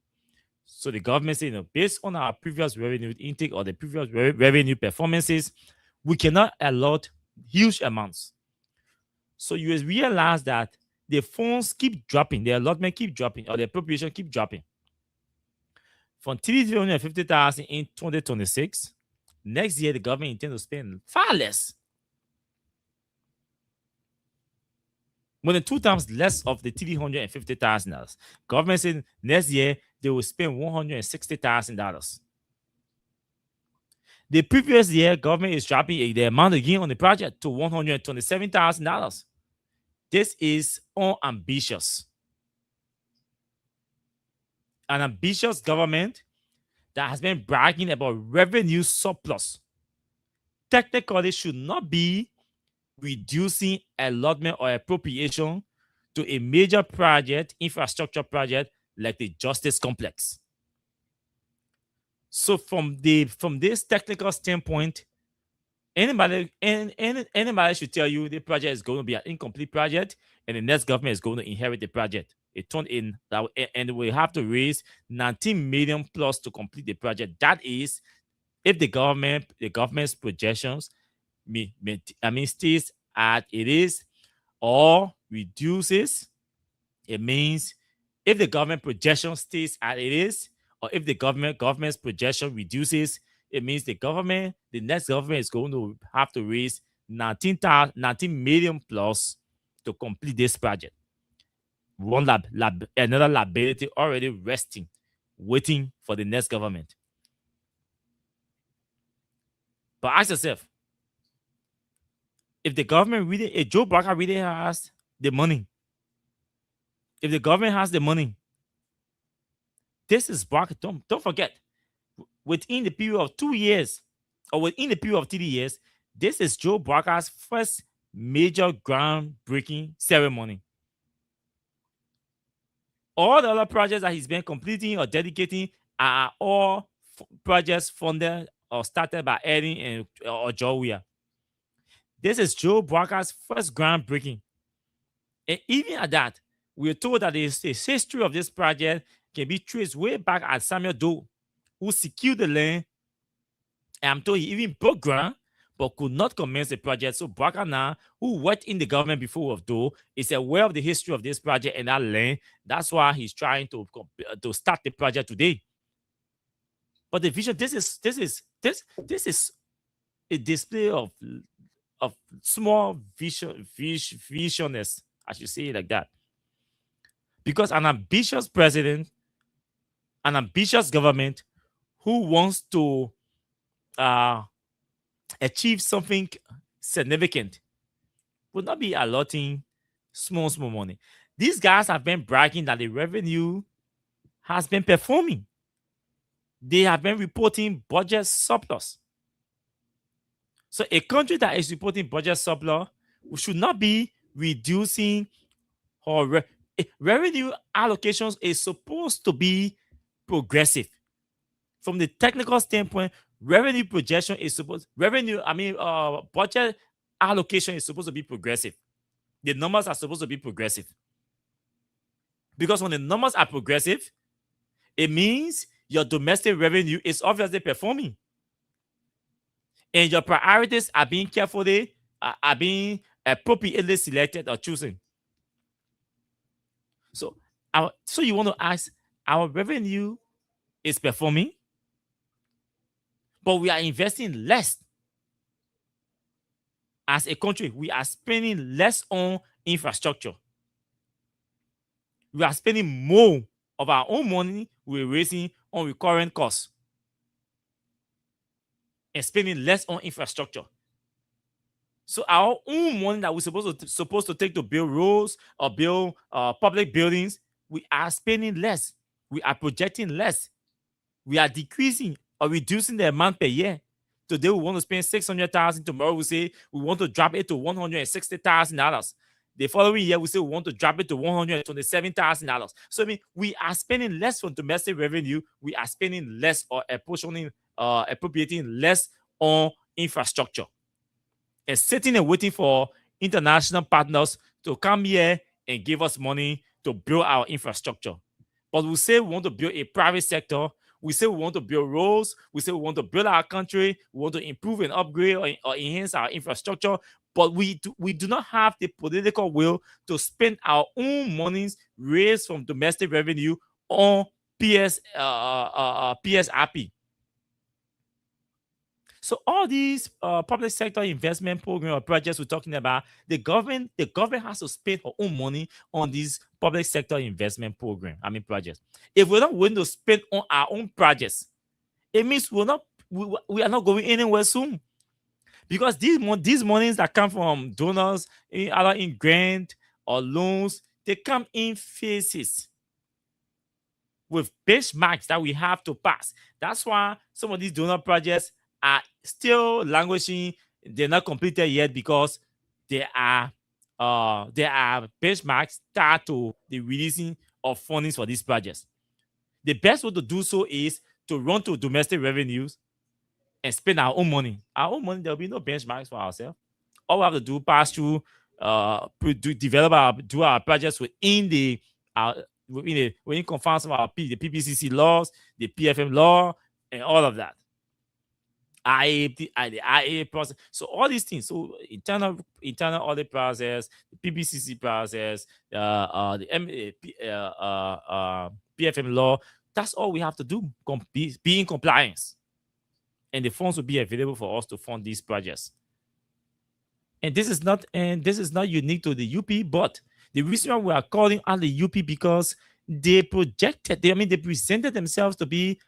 So the government said, based on our previous revenue intake or the previous revenue performances, we cannot allot huge amounts. So you realize that the funds keep dropping, the allotment keep dropping, or the appropriation keep dropping. From 350,000 in 2026, next year the government intends to spend far less. More than 2 times less of the $350,000. Government said next year they will spend $160,000. The previous year, government is dropping the amount again on the project to $127,000. This is unambitious. An ambitious government that has been bragging about revenue surplus technically should not be reducing allotment or appropriation to a major project, infrastructure project like the Justice Complex. So from this technical standpoint, anybody should tell you the project is going to be an incomplete project and the next government is going to inherit the project. It turned in that, and we have to raise 19 million plus to complete the project. That is, if the government's projections stays at it is or reduces. It means if the government projection stays as it is, or if the government's projection reduces, it means the next government is going to have to raise 19 million plus to complete this project. Another liability already resting, waiting for the next government. But ask yourself, if the government if Joe BRCA really has the money, if the government has the money, this is BRCA. Don't forget, within the period of 2 years, or within the period of 3 years, this is Joe BRCA's first major groundbreaking ceremony. All the other projects that he's been completing or dedicating are all projects funded or started by Eddie or Joe Weir. This is Joe BRCA's first groundbreaking. And even at that, we're told that the history of this project can be traced way back at Samuel Doe, who secured the land. And I'm told he even broke ground, but could not commence the project. So Brakana, who worked in the government before of though, is aware of the history of this project and that land. That's why he's trying to start the project today. But the vision, this is a display of small visionness, I should say it like that. Because an ambitious president, an ambitious government who wants to achieve something significant would not be allotting small money. These guys have been bragging that the revenue has been performing. They have been reporting budget surplus. So a country that is reporting budget surplus should not be reducing or revenue allocations is supposed to be progressive. From the technical standpoint, revenue projection is supposed budget allocation is supposed to be progressive. The numbers are supposed to be progressive. Because when the numbers are progressive, it means your domestic revenue is obviously performing. And your priorities are being carefully, are being appropriately selected or chosen. So you want to ask, our revenue is performing, but we are investing less. As a country, we are spending less on infrastructure. We are spending more of our own money we're raising on recurring costs and spending less on infrastructure. So our own money that we're supposed to take to build roads or build public buildings, we are spending less. We are projecting less. We are decreasing or reducing the amount per year. Today we want to spend $600,000. Tomorrow we say we want to drop it to $160,000. The following year we say we want to drop it to $127,000. So I mean, we are spending less from domestic revenue. We are spending less or appropriating less on infrastructure, and sitting and waiting for international partners to come here and give us money to build our infrastructure. But we say we want to build a private sector. We say we want to build roads. We say we want to build our country. We want to improve and upgrade or enhance our infrastructure. But we do not have the political will to spend our own monies raised from domestic revenue on PSRP. So all these public sector investment program or projects we're talking about, the government has to spend her own money on these public sector investment projects. If we're not willing to spend on our own projects, it means we are not going anywhere soon. Because these monies that come from donors, either in grant or loans, they come in phases with benchmarks that we have to pass. That's why some of these donor projects are still languishing. They're not completed yet because there are benchmarks tied to the releasing of funding for these projects. The best way to do so is to run to domestic revenues and spend our own money. Our own money, there'll be no benchmarks for ourselves. All we have to do pass through, do our projects within confines of the PPCC laws, the PFM law, and all of that. the IA process. So all these things. So internal audit process, the PBCC process, the PFM law. That's all we have to do. Be in compliance, and the funds will be available for us to fund these projects. And this is not unique to the UP, but the reason why we are calling out the UP because they presented themselves to be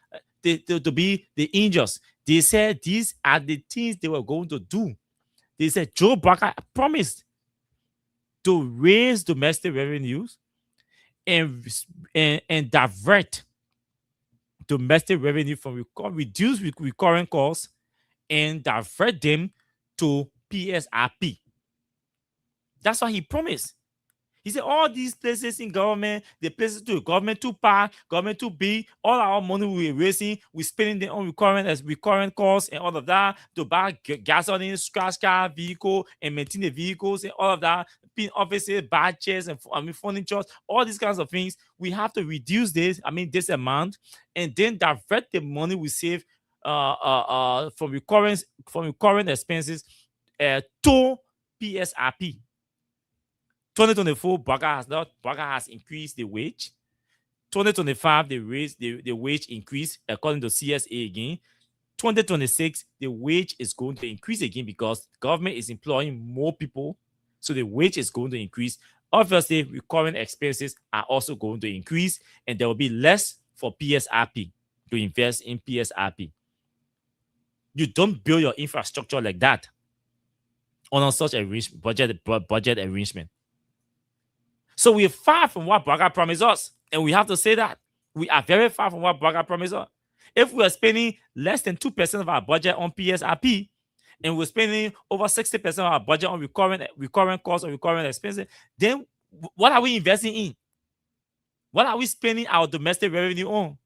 the angels. They said these are the things they were going to do. They said Joe Barker promised to raise domestic revenues and divert domestic revenue from reduce recurring costs and divert them to PSRP. That's what he promised. He said all these places in government, the places to government too far, government too big, all our money we're raising, we're spending them on recurring costs and all of that to buy gasoline, scratch car, vehicle, and maintain the vehicles and all of that, pin offices, buy chairs and furniture, all these kinds of things. We have to reduce this amount, and then divert the money we save from recurring expenses to PSRP. 2024, Braga has increased the wage. 2025, the wage increase according to CSA again. 2026, the wage is going to increase again because the government is employing more people, so the wage is going to increase. Obviously, recurring expenses are also going to increase, and there will be less for PSRP to invest in PSRP. You don't build your infrastructure like that on such a budget arrangement. So we're far from what Braga promised us, and we have to say that we are very far from what Braga promised us. If we are spending less than 2% of our budget on PSRP, and we're spending over 60% of our budget on recurring costs or recurring expenses, then what are we investing in? What are we spending our domestic revenue on?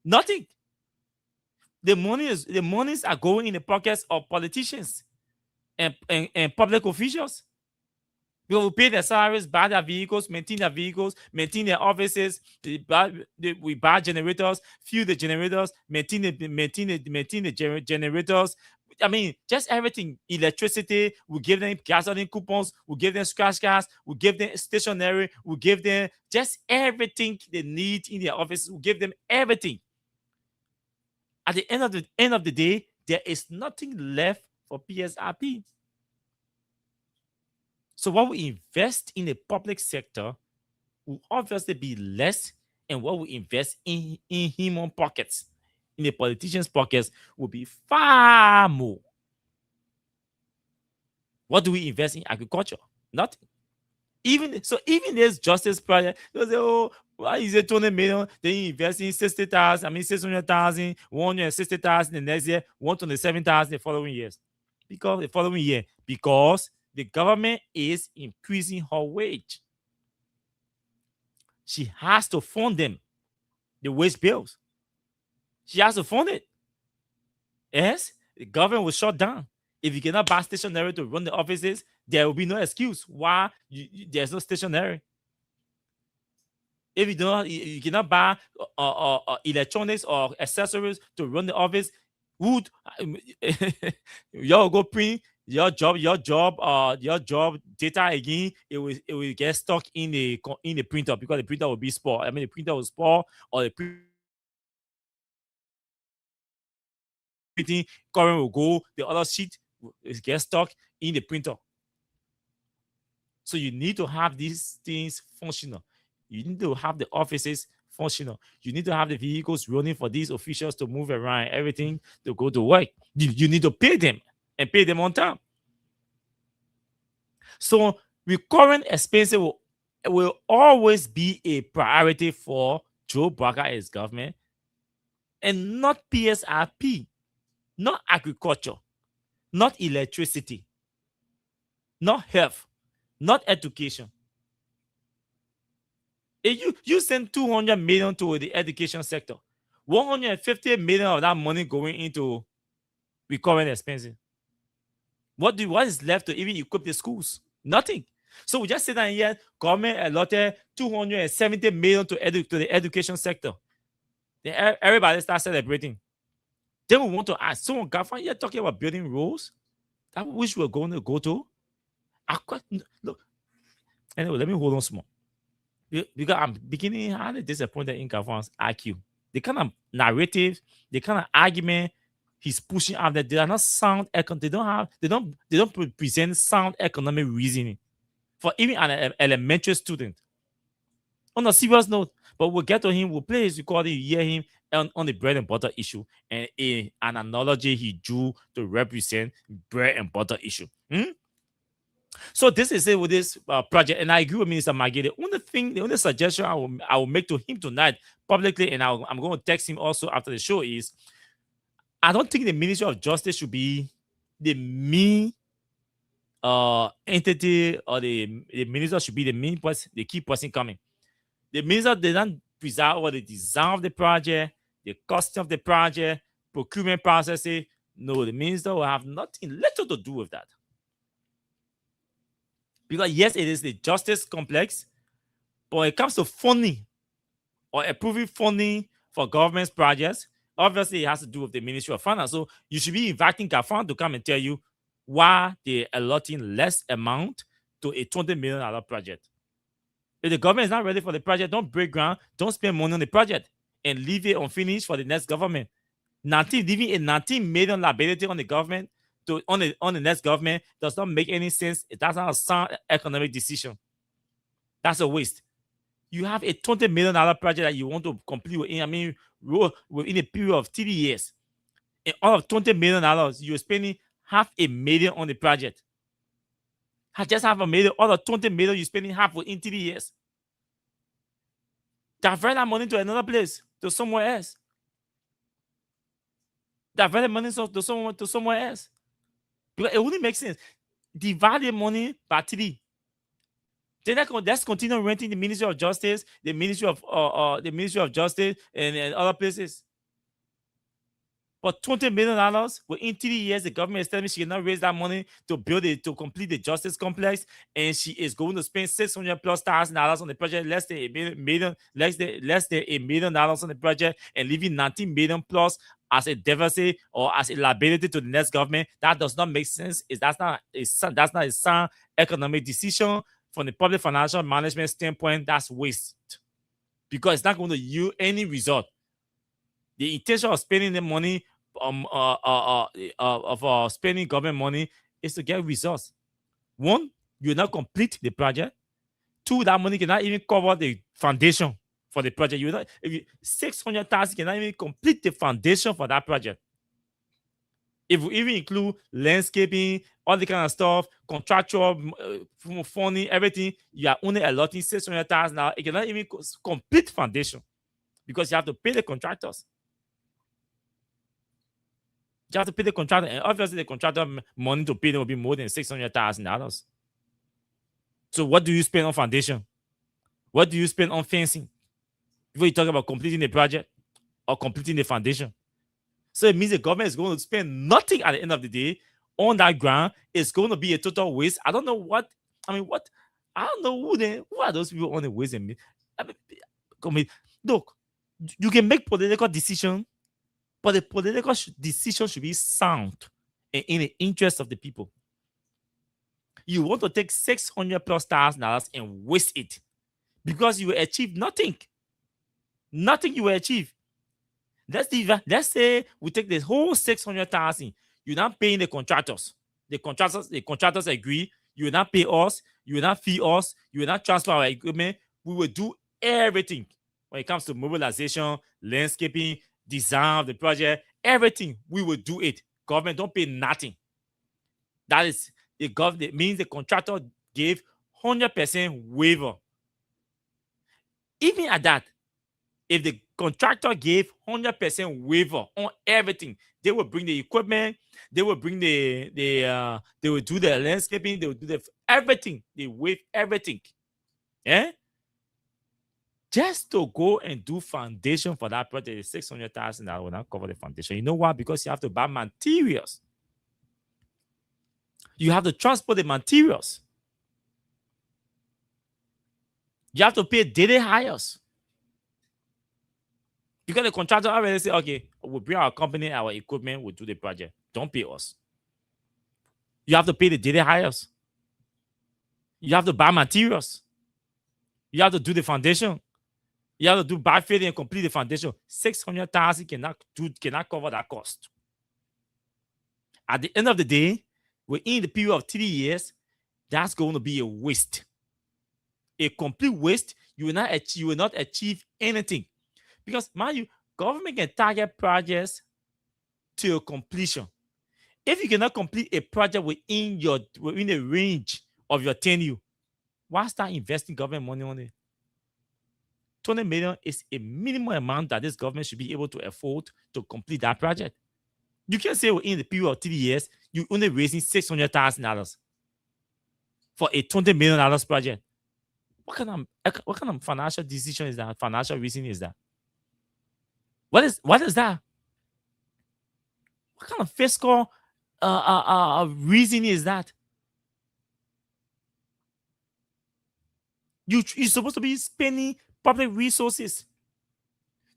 Nothing. The monies are going in the pockets of politicians and public officials. Because we pay their salaries, buy their vehicles, maintain their offices. We buy generators, fuel the generators, maintain the generators. I mean, just everything. Electricity. We give them gasoline coupons. We give them scratch cards. We give them stationery. We give them just everything they need in their offices. We give them everything. At the end of the day, there is nothing left for PSRP. So what we invest in the public sector will obviously be less, and what we invest in human pockets, in the politicians' pockets, will be far more. What do we invest in agriculture? Nothing. Even this justice project, they say, oh, why is it 20 million? Then you invest in 60,000, 600,000, 160,000 the next year, 127,000 the following years. Because the government is increasing her wage. She has to fund them, the wage bills. She has to fund it. Yes, the government will shut down. If you cannot buy stationery to run the offices, there will be no excuse why there's no stationery. If you cannot buy electronics or accessories to run the office, y'all go print your job data again. It will get stuck in the printer because the printer will be spoiled. I mean, the printer will spoil, or the printing current will go. The other sheet will get stuck in the printer. So you need to have these things functional. You need to have the offices functional. You need to have the vehicles running for these officials to move around, everything to go to work. You need to pay them and pay them on time. So recurring expenses will always be a priority for Joe Braga and his government, and not PSRP, not agriculture, not electricity, not health, not education. If you send 200 million to the education sector, 150 million of that money going into recurring expenses. What is left to even equip the schools? Nothing. So we just sit down here, government allotted 270 million to the education sector. Then everybody starts celebrating. Then we want to ask, so Gafan, you're talking about building roads that which we're going to go to? Look, anyway, let me hold on small. Because I'm beginning highly disappointed in Gafan's IQ. The kind of narrative, the kind of argument he's pushing out there, they are not sound. They don't present sound economic reasoning for even an elementary student. On a serious note, but we'll get to him. We'll play his recording. You hear him on the bread and butter issue and an analogy he drew to represent bread and butter issue. So this is it with this project, and I agree with Minister Maggie. The only suggestion I will make to him tonight publicly, and I'm going to text him also after the show, is I don't think the Ministry of Justice should be the main entity, or the minister should be the main person, the key person coming. The minister did not preside over the design of the project, the costing of the project, procurement processes. No, the minister will have little to do with that. Because yes, it is the justice complex, but when it comes to funding or approving funding for government projects, Obviously, it has to do with the Ministry of Finance. So you should be inviting GAFAN to come and tell you why they're allotting less amount to a $20 million project. If the government is not ready for the project, don't break ground, don't spend money on the project and leave it unfinished for the next government. Leaving a $19 million liability on the government on the next government does not make any sense. That's not a sound economic decision. That's a waste. You have a $20 million project that you want to complete within a period of 3 years. And out of $20 million, you're spending $500,000 on the project. Just $500,000 out of $20 million, you're spending half within 3 years. Divert that money to another place, to somewhere else. Divert the money to somewhere else. Because it wouldn't make sense. Divide the money by 3. Then let's continue renting the Ministry of Justice, the Ministry of Justice, and other places. But $20 million within 3 years, the government is telling me she cannot raise that money to build it, to complete the justice complex, and she is going to spend $600,000+ on the project, less than $1 million on the project, and leaving $19 million+ as a deficit or as a liability to the next government. That does not make sense. That's not a sound economic decision. From the public financial management standpoint, that's waste, because it's not going to yield any result. The intention of spending the money, spending government money, is to get results. 1, you not complete the project. 2, that money cannot even cover the foundation for the project. $600,000 cannot even complete the foundation for that project. If we even include landscaping, all the kind of stuff, contractual, funding, everything, you are only allotting $600,000 now. It cannot even complete foundation, because you have to pay the contractors. You have to pay the contractor, and obviously the contractor money to pay them will be more than $600,000. So what do you spend on foundation? What do you spend on fencing before you talk about completing the project or completing the foundation? So it means the government is going to spend nothing at the end of the day on that ground. It's going to be a total waste. I don't know I don't know who are those people on the waste. Look, you can make political decisions, but the political decision should be sound and in the interest of the people. You want to take $600,000+ and waste it because you will achieve nothing. Nothing you will achieve. Let's say we take this whole $600,000. You're not paying the contractors. The contractors agree. You will not pay us. You will not fee us. You will not transfer our equipment. We will do everything when it comes to mobilization, landscaping, design of the project, everything. We will do it. Government don't pay nothing. That is the government. Means the contractor gave 100% waiver. Even at that, if the contractor gave 100% waiver on everything, they will bring the equipment, they will bring they will do the landscaping, they will do everything. They waive everything. Yeah? Just to go and do foundation for that project is $600,000. That will not cover the foundation. You know why? Because you have to buy materials. You have to transport the materials. You have to pay daily hires. Because the contractor already say, okay, we'll bring our company, our equipment, we'll do the project. Don't pay us. You have to pay the daily hires. You have to buy materials. You have to do the foundation. You have to do backfilling and complete the foundation. $600,000 cannot cover that cost. At the end of the day, within the period of 3 years, that's going to be a waste. A complete waste. You will not achieve anything. Because, mind you, government can target projects to completion. If you cannot complete a project within the range of your tenure, why start investing government money on it? $20 million is a minimum amount that this government should be able to afford to complete that project. You can say within the period of 3 years, you're only raising $600,000 for a $20 million project. What kind of financial decision is that? Financial reason is that? What is that? What kind of fiscal reason is that? You're supposed to be spending public resources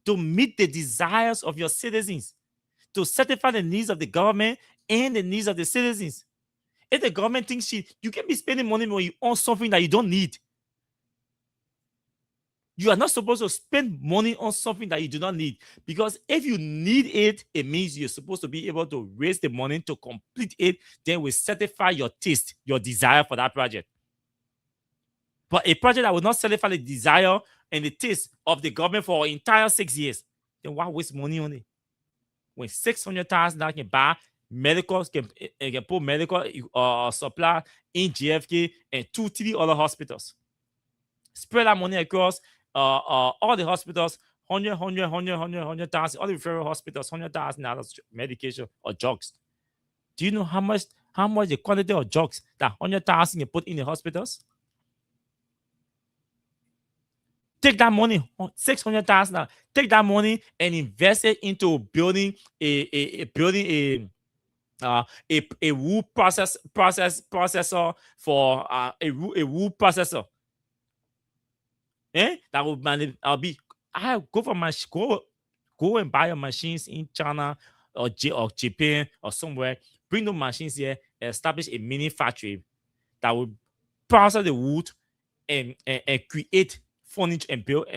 to meet the desires of your citizens, to satisfy the needs of the government and the needs of the citizens. If the government thinks you can be spending money when you own something that you don't need. You are not supposed to spend money on something that you do not need, because if you need it, it means you're supposed to be able to raise the money to complete it. Then we satisfy your taste, your desire for that project. But a project that will not satisfy the desire and the taste of the government for an entire 6 years, then why waste money on it? When $600,000 can buy medical, can put medical supply in JFK and 2-3 other hospitals. Spread that money across all the hospitals, 100,000, all the referral hospitals, $100,000 medication or drugs. Do you know how much the quantity of drugs that 100,000 you put in the hospitals? Take that money, $600,000. Take that money and invest it into building a wood processor for a wood processor. That will go and buy your machines in China or Japan or somewhere. Bring the machines here, establish a mini factory that will process the wood and create furniture and build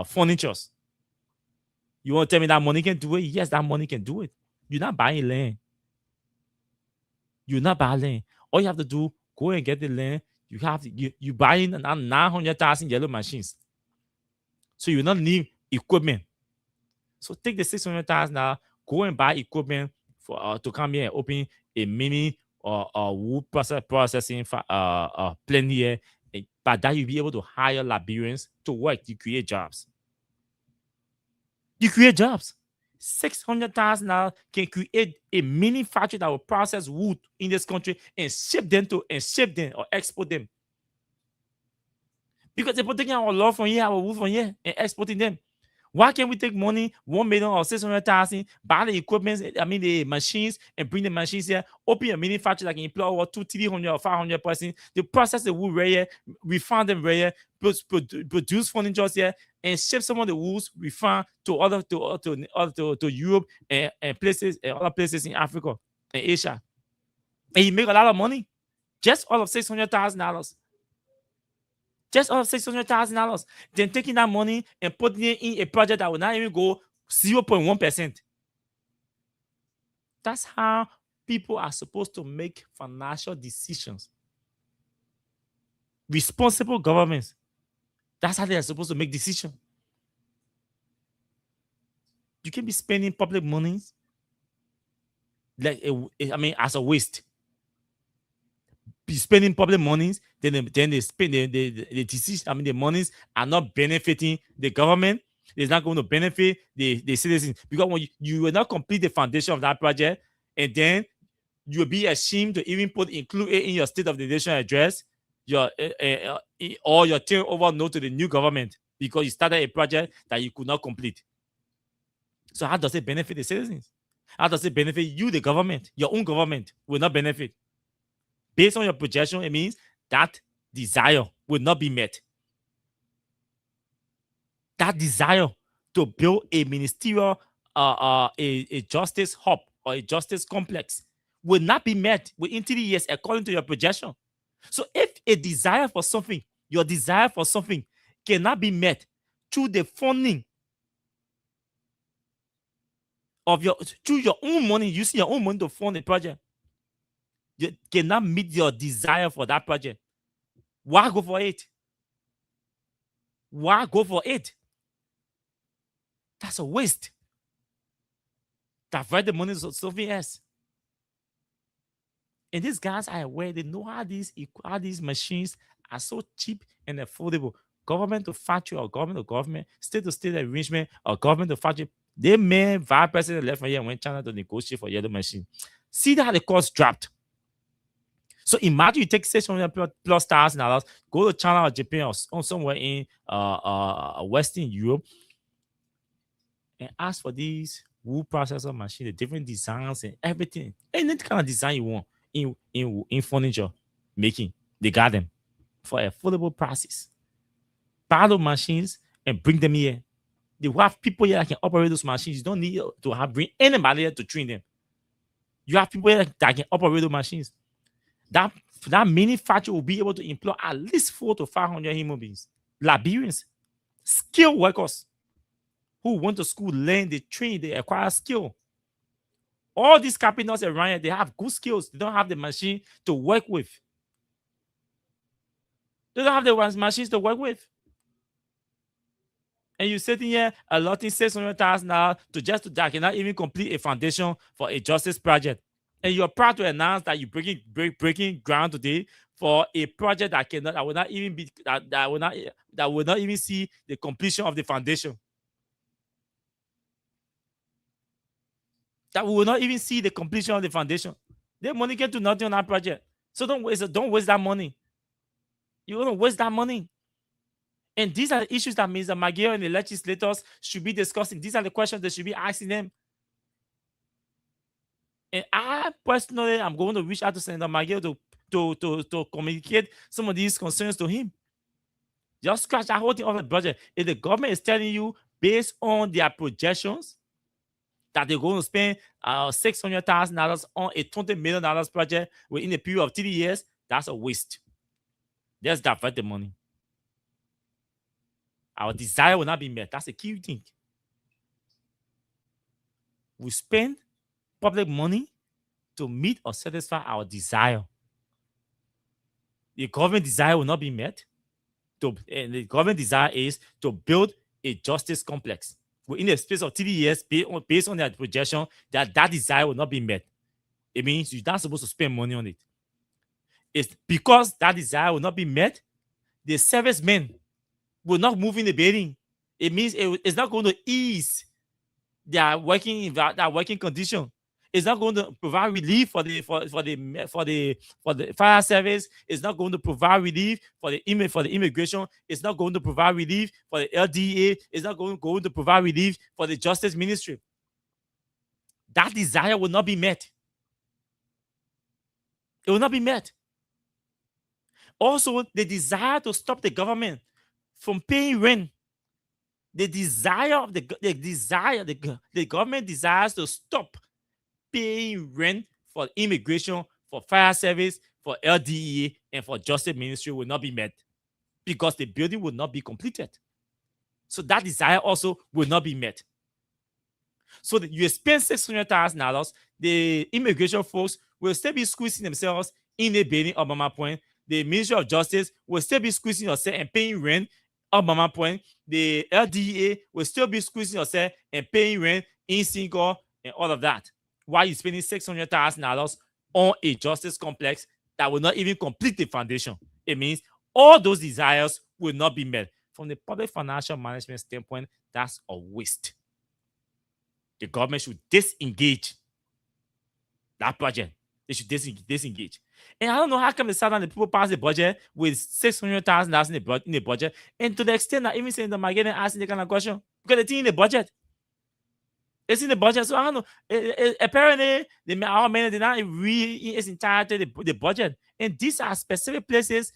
furnitures. You want to tell me that money can do it? Yes, that money can do it. You're not buying land. You're not buying land. All you have to do, go and get the land. You buying 900,000 yellow machines. So you not need equipment. So take the $600,000, go and buy equipment for to come here and open a mini wood processing plant here. But that you'll be able to hire Liberians to work to create jobs. You create jobs. $600,000 can create a mini factory that will process wood in this country and ship them or export them. Because they're taking our love from here, our wood from here, and exporting them. Why can't we take money, $1 million or $600,000, buy the equipment, the machines, and bring the machines here, open a mini factory that can employ over 200, 300, or 500 persons, to process the wood right here, refine them right here, produce furniture here, and ship some of the woods refine to Europe and places and other places in Africa and Asia. And you make a lot of money. Just all of $600,000. Just all of $600,000. Then taking that money and putting it in a project that will not even go 0.1%. That's how people are supposed to make financial decisions. Responsible governments. That's how they are supposed to make decisions. You can be spending public monies as a waste. Be spending public monies, then they spend the decision. The monies are not benefiting the government. It's not going to benefit the citizens, because when you will not complete the foundation of that project, and then you will be ashamed to even include it in your State of the Nation address, or your turn over note to the new government, because you started a project that you could not complete. So how does it benefit the citizens? How does it benefit you, the government? Your own government will not benefit. Based on your projection, it means that desire will not be met. That desire to build a ministerial, a justice hub or a justice complex will not be met within 3 years according to your projection. So if a desire for something, your desire for something cannot be met through the funding of through your own money, using your own money to fund a project, you cannot meet your desire for that project. Why go for it? Why go for it? That's a waste. Divert the money to something else. And these guys are aware. They know how these machines are so cheap and affordable. Government to factory or government to government, state to state arrangement or government to factory. They made Vice President left from here and went China to negotiate for yellow machine. See how the cost dropped. So imagine you take $600,000+, go to China or Japan or somewhere in Western Europe and ask for these wood processor machine, the different designs and everything, any kind of design you want in furniture making. They got them for affordable prices. Buy those machines and bring them here. You have people here that can operate those machines. You don't need to bring anybody here to train them. You have people here that can operate those machines. That manufacturer will be able to employ at least 400 to 500 human beings, Liberians, skilled workers who went to school, learn, they train, they acquire skill. All these carpenters around here, they have good skills. They don't have the machine to work with. They don't have the machines to work with. And you're sitting here allotting $600,000 to that cannot even complete a foundation for a justice project. And you're proud to announce that you're breaking ground today for a project that will not even see the completion of the foundation. That we will not even see the completion of the foundation. The money can do nothing on that project. So don't waste that money. You're going to waste that money. And these are the issues that Mr. Magill and the legislators should be discussing. These are the questions they should be asking them. And I personally am going to reach out to Senator Magill to communicate some of these concerns to him. Just scratch that whole thing on the budget. If the government is telling you based on their projections that they're going to spend $600,000 on a $20 million project within a period of 3 years, that's a waste. Let's divert the money. Our desire will not be met. That's the key thing. We spend public money to meet or satisfy our desire. The government desire will not be met. And the government desire is to build a justice complex. Within a space of 3 years, based on their projection, that desire will not be met. It means you're not supposed to spend money on it. It's because that desire will not be met, the servicemen will not move in the building. It means it's not going to ease their working condition. It's not going to provide relief for the fire service. It's not going to provide relief for the immigration. It's not going to provide relief for the LDA. It's not going to provide relief for the Justice Ministry. That desire will not be met. It will not be met. Also, the desire to stop the government from paying rent. The government desires to stop paying rent for immigration, for fire service, for LDEA, and for Justice Ministry will not be met because the building will not be completed. So that desire also will not be met. So that you spend $600,000, the immigration folks will still be squeezing themselves in the building of Mama Point. The Ministry of Justice will still be squeezing yourself and paying rent of Mama Point. The LDA will still be squeezing yourself and paying rent in Singapore and all of that. While you're spending $600,000 on a justice complex that will not even complete the foundation. It means all those desires will not be met. From the public financial management standpoint, that's a waste. The government should disengage that budget. They should disengage. And I don't know how come the Southern people pass the budget with $600,000 in the budget, and to the extent that even saying that my getting asking the kind of question because it's in the budget. It's in the budget, so I don't know. Apparently, our men did not read its entirety the budget, and these are specific places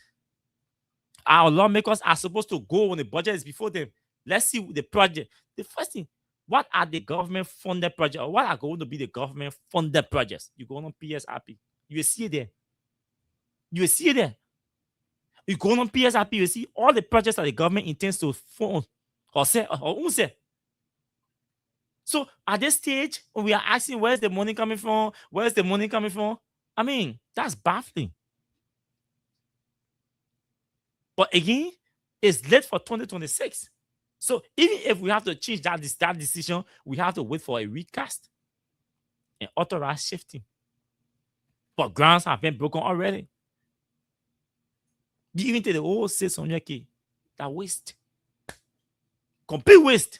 our lawmakers are supposed to go when the budget is before them. Let's see the project. The first thing. What are the government-funded projects? Or what are going to be the government-funded projects? You go on PSRP. You will see it there. You will see it there. You go on PSRP, you will see all the projects that the government intends to fund or say. So at this stage, when we are asking where's the money coming from, I mean, that's baffling. But again, it's late for 2026. So even if we have to change that decision, we have to wait for a recast and authorize shifting. But grounds have been broken already. You even take the whole 600K, that waste. Complete waste.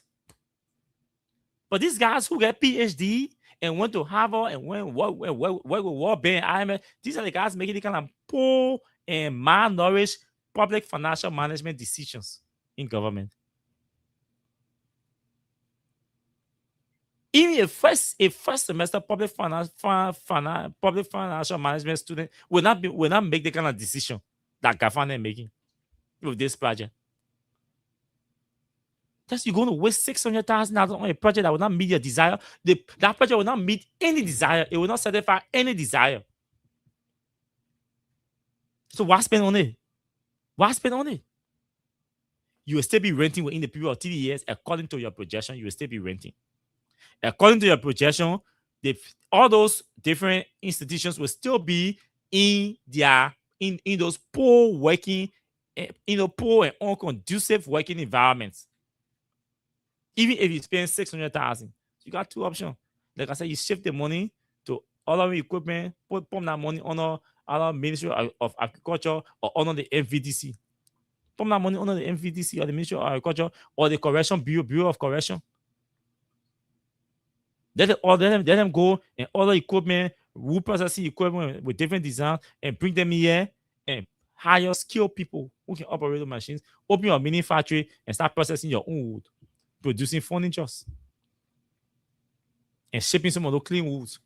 But these guys who get PhD and went to Harvard and went work with World Bank, IMF, these are the guys making the kind of poor and malnourished public financial management decisions in government. Even a first semester public financial management student will not make the kind of decision that Gafan is making with this project. That's you're going to waste $600,000 on a project that will not meet your desire. That project will not meet any desire. It will not satisfy any desire. So why spend on it? Why spend on it? You will still be renting within the period of 3 years. According to your projection, you will still be renting. According to your projection, all those different institutions will still be in those poor working, poor and unconducive working environments. Even if you spend $600,000, you got two options. Like I said, you shift the money to other equipment, put that money on our Ministry of Agriculture or on the MVDC. Put that money on the MVDC or the Ministry of Agriculture or the Correction Bureau of Correction. Let them go and other equipment, wood processing equipment with different designs, and bring them here and hire skilled people who can operate the machines. Open your mini factory and start processing your own wood, producing furniture and shipping some of those clean woods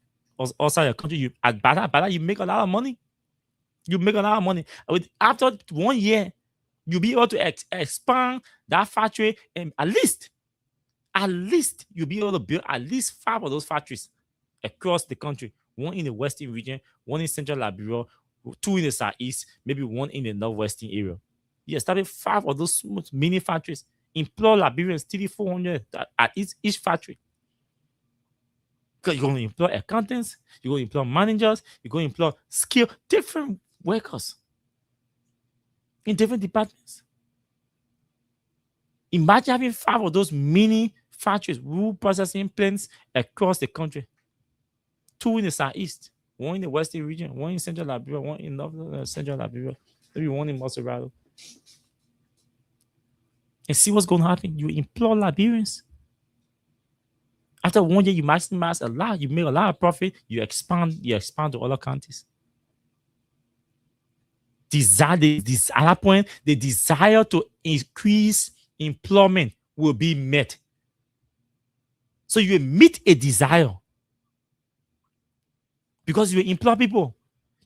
outside your country. By that, you make a lot of money. You make a lot of money. After 1 year, you'll be able to expand that factory, and at least you'll be able to build at least 5 of those factories across the country. 1 in the western region, 1 in central Liberia, 2 in the southeast, maybe 1 in the northwestern area. You establish 5 of those small mini factories. Employ Liberians 300-400 at each factory. Because you're going to employ accountants, you're going to employ managers, you're going to employ skilled different workers in different departments. Imagine having 5 of those mini factories, wood processing plants across the country. 2 in the southeast, 1 in the western region, 1 in central Liberia, 1 in north central Liberia, maybe 1 in Moserado. And see what's going to happen. You employ Liberians. After 1 year, you maximize a lot. You make a lot of profit. You expand to other counties. At that point, the desire to increase employment will be met. So you meet a desire because you employ people.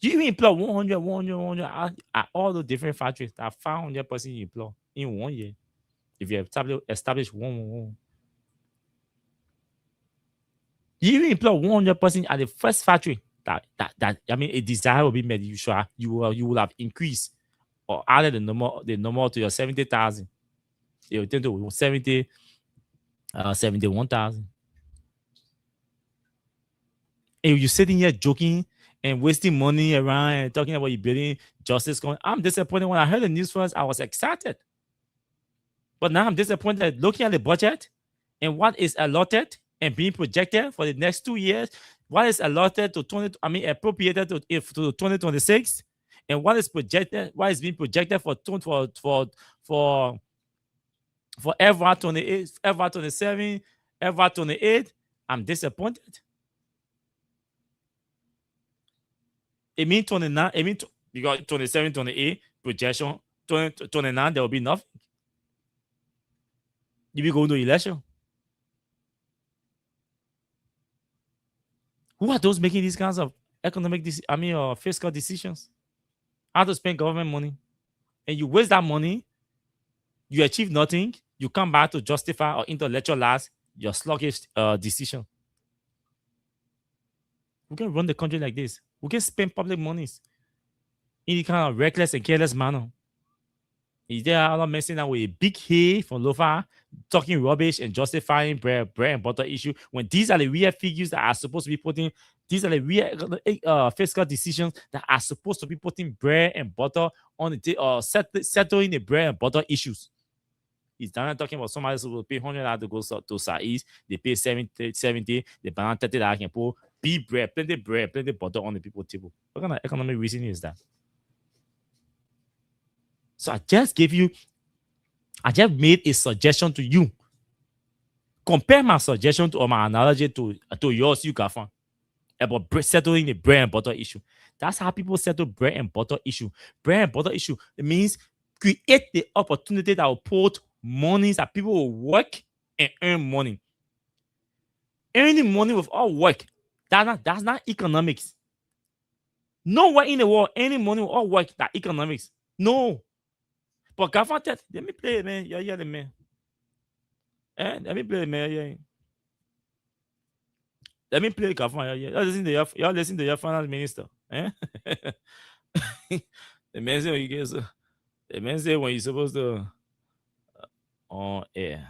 You even employ 100 at all the different factories. That 500 person you employ in 1 year. If you establish one. You even employ 100 person at the first factory. A desire will be met. You will have increased or added the number to your 70,000. It will tend to 71,000. And you're sitting here joking and wasting money around and talking about you building justice. I'm disappointed. When I heard the news first, I was excited. But now I'm disappointed looking at the budget and what is allotted and being projected for the next 2 years. What is allotted appropriated to 2026, and what is being projected for FY28, FY27, FY28. I'm disappointed. It means 29. It means you got 27, 28 projection. 29, there will be nothing. You be going to election. Who are those making these kinds of fiscal decisions? How to spend government money, and you waste that money, you achieve nothing. You come back to justify or intellectualize your sluggish decision. We can run the country like this. We can spend public monies in a kind of reckless and careless manner. Is there a lot of messing that with a big hay from Lofa, talking rubbish and justifying bread and butter issue, when these are the real figures that are supposed to be putting, these are the real fiscal decisions that are supposed to be putting bread and butter on the settling the bread and butter issues. He's done talking about somebody who will pay $100 to go to Southeast, they pay 70, they pay $30 can put plenty butter on the people's table. What kind of economic reason is that? So I just made a suggestion to you. Compare my suggestion or my analogy to yours, you Gafan, about settling the bread and butter issue. That's how people settle bread and butter issue. Bread and butter issue, it means create the opportunity that will put money that people will work and earn money. Earning money without work, that's not economics. Nowhere in the world, earning money without work, that economics. No. But Gafan, let me play it, man. You're the man. Let me play the mayor here. Let me play Kafan here. Y'all listen to your finance minister. Eh? The man say when you get the man say when you're supposed to on air.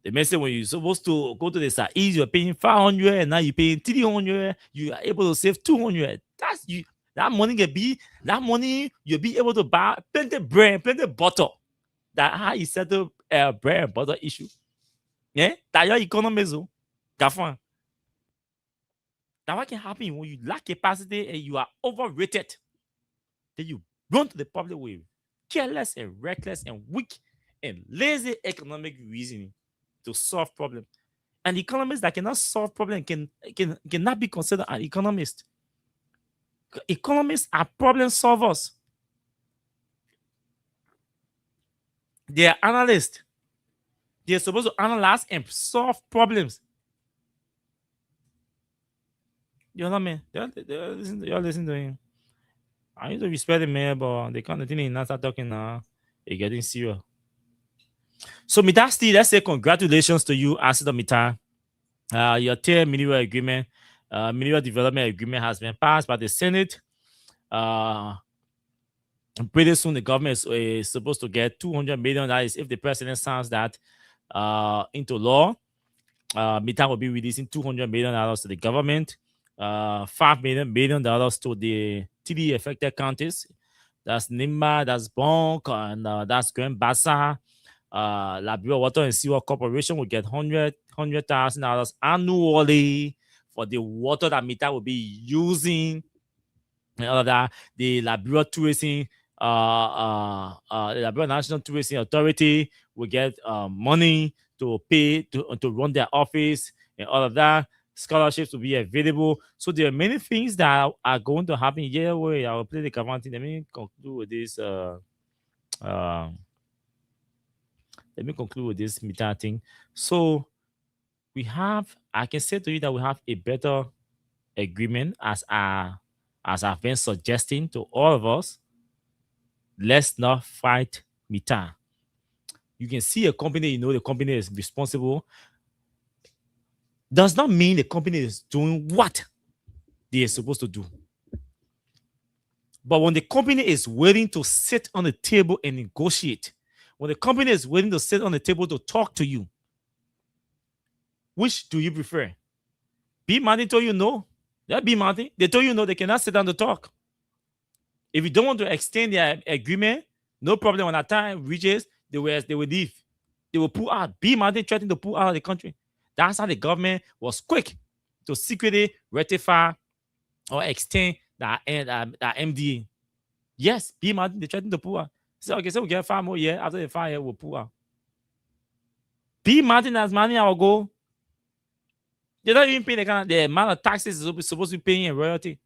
The man say when you're supposed to go to the SAIS, you're paying 500 and now you're paying 300. You are able to save 200. That's you. That money you'll be able to buy plenty bread, plenty butter. That how you settle bread and butter issue. Yeah, that your economy so Gafan. That what can happen when you lack capacity and you are overrated. Then you run to the public with careless and reckless and weak and lazy economic reasoning to solve problems. And economists that cannot solve problems cannot be considered an economist. Economists are problem solvers. They are analysts. They are supposed to analyze and solve problems. You know what I mean? Y'all listen to him. I need to respect the man, but they can't continue not start talking now. They're getting serious. So Mita Steve, let's say congratulations to you, Acid Mita. Your 10 mineral agreement, mineral development agreement has been passed by the Senate. Pretty soon the government is supposed to get $200 million. That is if the president signs that into law. Mita will be releasing $200 million to the government, $5 million to the TD affected counties. That's Nimba, that's Bonk, and that's Grand Bassa. Liberia Water and Sewer Corporation will get $100,000 annually for the water that Mita will be using. And all of that. The Liberia Tourism, the Liberia National Tourism Authority will get money to pay to run their office and all of that. Scholarships will be available. So there are many things that are going to happen. Yeah, wait, I will play the Kavanti. Let me conclude with this. Let me conclude with this Mita thing. So I can say to you that we have a better agreement as I've been suggesting to all of us. Let's not fight Mita. You can see a company, the company is responsible. Does not mean the company is doing what they are supposed to do. But when the company is willing to sit on the table and negotiate, when the company is willing to sit on the table to talk to you, which do you prefer? B Martin told you no. Yeah, B Martin. They told you no, they cannot sit down to talk. If you don't want to extend their agreement, no problem. When that time reaches, they will leave. They will pull out. B Martin threatened to pull out of the country. That's how the government was quick to secretly ratify or extend that MDA. Yes, B Martin, they threatened to pull out. So okay, so we get 5 more years. After the 5 years, we'll pull out. B Martin has money, I will go. They don't even pay the amount of taxes they're supposed to be paying in royalty.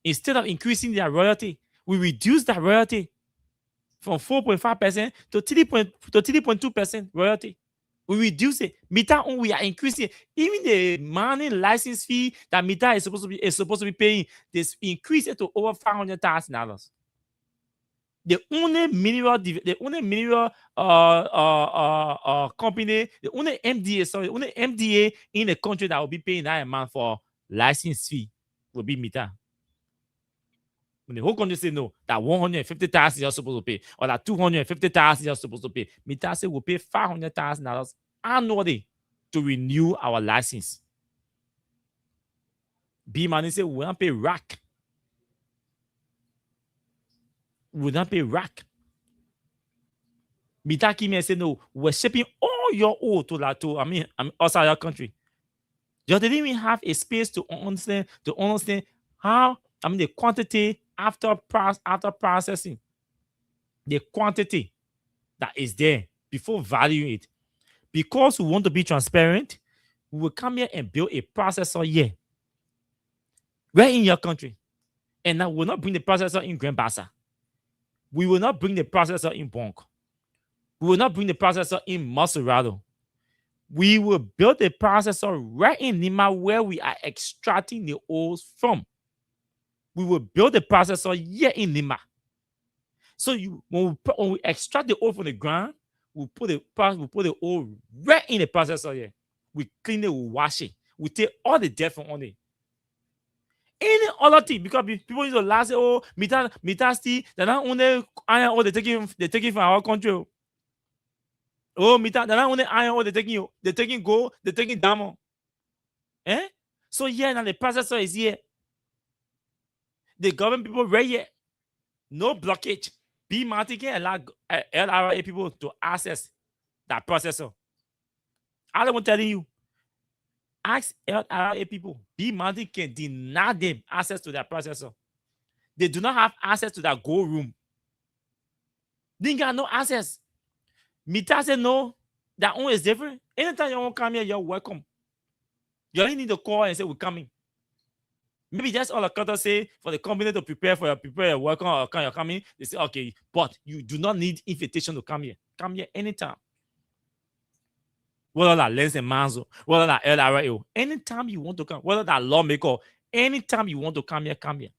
Instead of increasing their royalty, we reduce that royalty from 4.5% to 3.2% royalty. We reduce it. Mita, we are increasing it. Even the money license fee that Mita is supposed to be paying, this increase it to over $500,000. The only mineral company, the only MDA in the country that will be paying that amount for license fee will be Mita. When the whole country say no, that $150,000 you're supposed to pay, or that $250,000 you're supposed to pay, Mita say we'll pay $500,000 annually to renew our license. B Money say we will not pay rack. We will not pay rack. Mita came and said no, we're shipping all your oil to outside your country. You didn't even have a space to understand how the quantity after processing, the quantity that is there before valuing it. Because we want to be transparent, we will come here and build a processor here. We're in your country. And now we'll not bring the processor in Grand Bassa. We will not bring the processor in Bonk. We will not bring the processor in Maserado. We will build a processor right in Nima where we are extracting the oils from. We will build a processor here in Nima. So when we extract the oil from the ground, We put the oil right in the processor here. We clean it, we wash it. We take all the dirt from on it. Any other thing, because people use to last say, oh, Mita still, they're not only iron ore, they taking from our country. Oh, Mita, they're not only iron ore, they're taking gold, they're taking diamond. So here now the processor is here. The government people right here. No blockage. B Martin can allow LRA people to access that processor. I don't want telling you. Ask LRA people. B Martin can deny them access to that processor. They do not have access to that gold room. They got no access. Mita said no. That one is different. Anytime you want to come here, you're welcome. You only need to call and say we're coming. Maybe that's all the cutter say for the company to prepare your welcome or you're coming. They say, okay, but you do not need invitation to come here. Come here anytime. Whether that Lens and Manzo, whether that LRA, anytime you want to come, whether that lawmaker, anytime you want to come here, come here.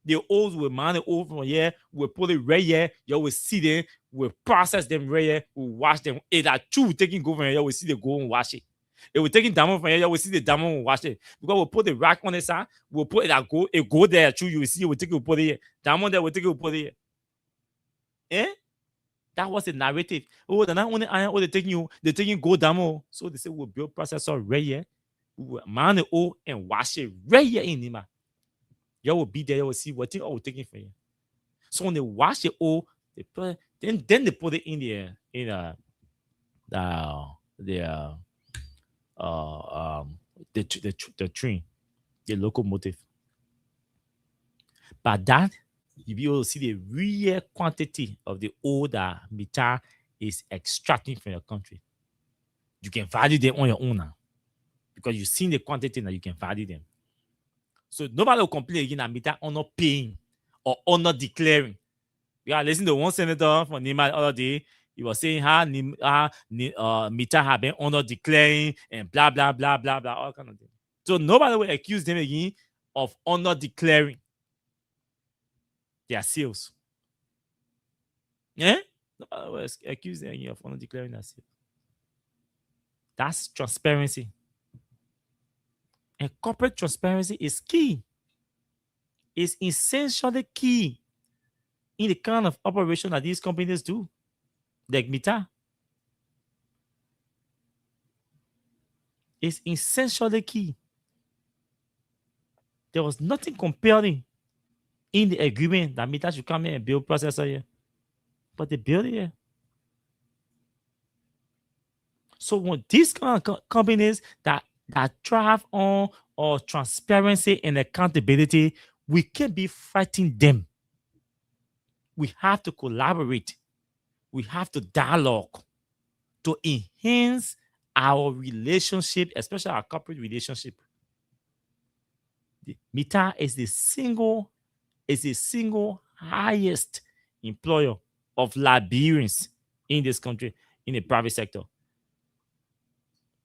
The old will man it over from here, we'll put it right here, you will see them, we'll process them right here, we'll wash them. If that true taking go from here, we'll see the go and wash it. If we're taking diamond from here, we'll see the diamond and wash it. Because we'll put the rack on the side, we'll put it that go there, true, you will see, we'll take it, we'll put it here. Diamond there, we'll take it, we'll put it here. That was the narrative. Oh, they're not only iron, they're taking gold diamond. So they say we'll build processor right here. We will man the ore and wash it right here in Nima. You will be there, you will see what thing we're taking from you. So when they wash the ore, then they put it in the train, the locomotive. But that you'll be able to see the real quantity of the ore that Mita is extracting from your country. You can value them on your own now. Because you've seen the quantity that you can value them. So nobody will complain again that Mita are not paying or are not declaring. We are listening to one senator from Nima the other day. He was saying how Mita have been under declaring and blah, blah, blah, blah, blah, all kind of things. So nobody will accuse them again of under declaring their sales. Nobody will accuse them again of under declaring their sales. That's transparency. And corporate transparency is key. It's essentially key in the kind of operation that these companies do. Like Mita. It's essentially key. There was nothing compelling in the agreement that Mita should come here and build processor here. But they build it here. So when these kind of companies that thrive on or transparency and accountability, we can't be fighting them. We have to collaborate. We have to dialogue to enhance our relationship, especially our corporate relationship. Mita is the single highest employer of Liberians in this country, in the private sector.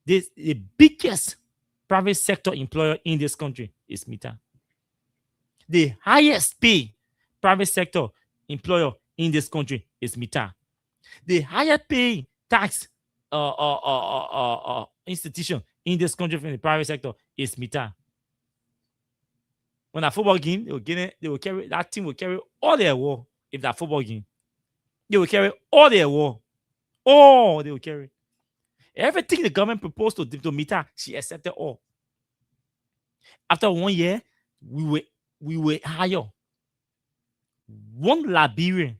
The biggest private sector employer in this country is Mita. The highest pay private sector employer in this country is Mita. The highest pay tax institution in this country from the private sector is Mita. When a football game, that team will carry all their war. If that football game, they will carry all their war. All they will carry. Everything the government proposed to Mita, she accepted all. After 1 year, we will hire one Liberian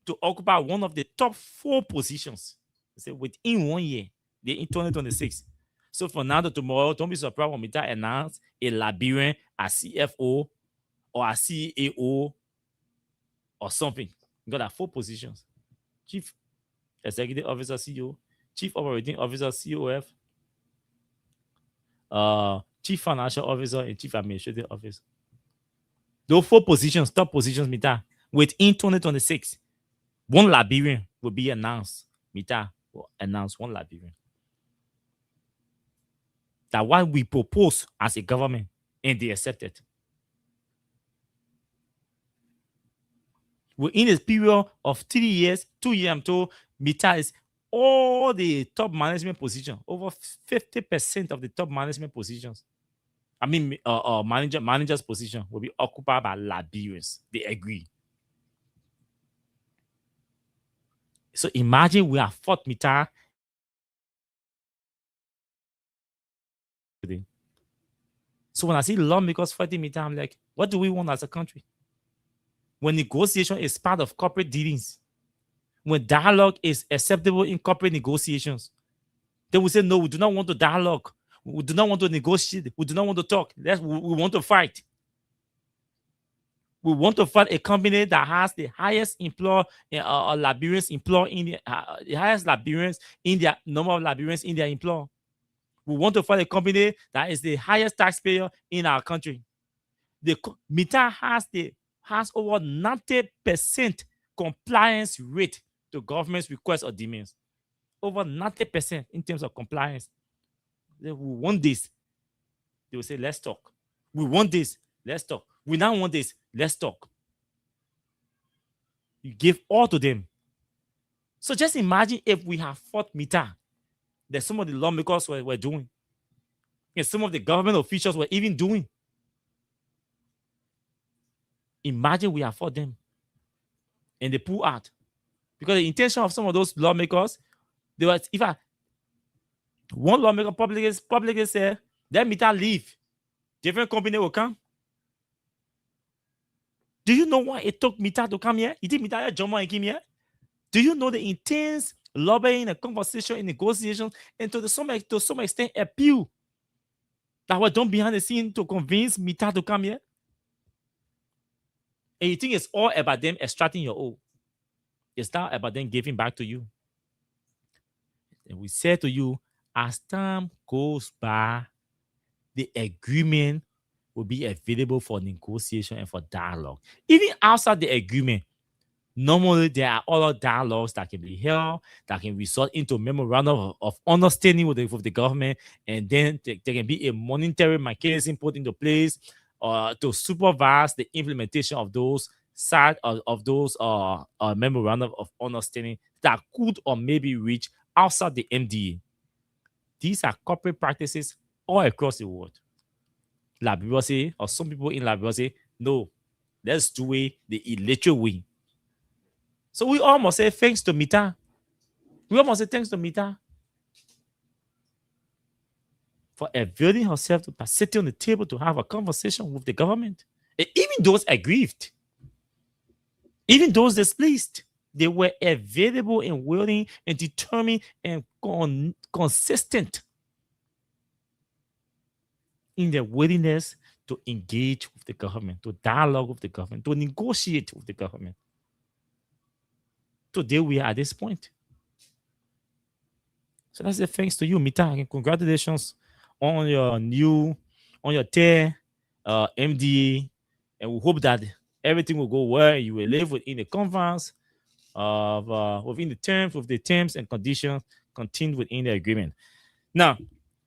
to occupy one of the top 4 positions. So within 1 year, they're in 2026. So from now to tomorrow, don't be surprised when Mita announce a Liberian as CFO or a CEO or something. You got that 4 positions: Chief Executive Officer, CEO, Chief Operating Officer, COF, Chief Financial Officer, and Chief Administrative Officer. Those 4 positions, top positions, Mita, within 2026, one Liberian will be announced. Mita will announce one Liberian. That's what we propose as a government, and they accept it. Within a period of 3 years, 2 years, I'm told Mita is all the top management positions, over 50% of the top management positions, managers' position will be occupied by Liberians. They agree. So imagine we have Fort Mita today. So when I see lawmakers fighting Mita, I'm like, what do we want as a country? When negotiation is part of corporate dealings, when dialogue is acceptable in corporate negotiations, they will say, no, we do not want to dialogue. We do not want to negotiate. We do not want to talk. We want to fight. We want to fight a company that has the highest Liberians employed in the highest Liberians in their number of Liberians in their employ. We want to fight a company that is the highest taxpayer in our country. The Mita has over 90% compliance rate to government's requests or demands. Over 90% in terms of compliance. We want this. They will say, let's talk. We want this. Let's talk. We now want this. Let's talk. You give all to them. So just imagine if we have fought Mita that some of the lawmakers were doing. And some of the government officials were even doing. Imagine we have fought them. And they pull out. Because the intention of some of those lawmakers, they were, one lawmaker publicly said, let Mita leave. Different company will come. Do you know why it took Mita to come here? You think Mita Jomo came here? Do you know the intense lobbying and conversation and negotiations and to some extent appeal that were done behind the scene to convince Mita to come here? And you think it's all about them extracting your own. It's not about them giving back to you. And we say to you, as time goes by, the agreement will be available for negotiation and for dialogue. Even outside the agreement, normally there are other dialogues that can be held, that can result into memorandum of understanding with the government, and then there can be a monetary mechanism put into place to supervise the implementation of those memorandum of understanding that could or may be reached outside the MDA. These are corporate practices all across the world. Liberia say, or some people in Liberia say, no, let's do it the electoral way. So we almost say thanks to Mita. We almost say thanks to Mita for availing herself to sit on the table to have a conversation with the government. And even those aggrieved, even those displeased, they were available and willing and determined and consistent in their willingness to engage with the government, to dialogue with the government, to negotiate with the government. Today we are at this point. So that's the thanks to you, Mita, and congratulations on your third MDA, and we hope that everything will go well. You will live within the confines of within the terms and conditions contained within the agreement. Now,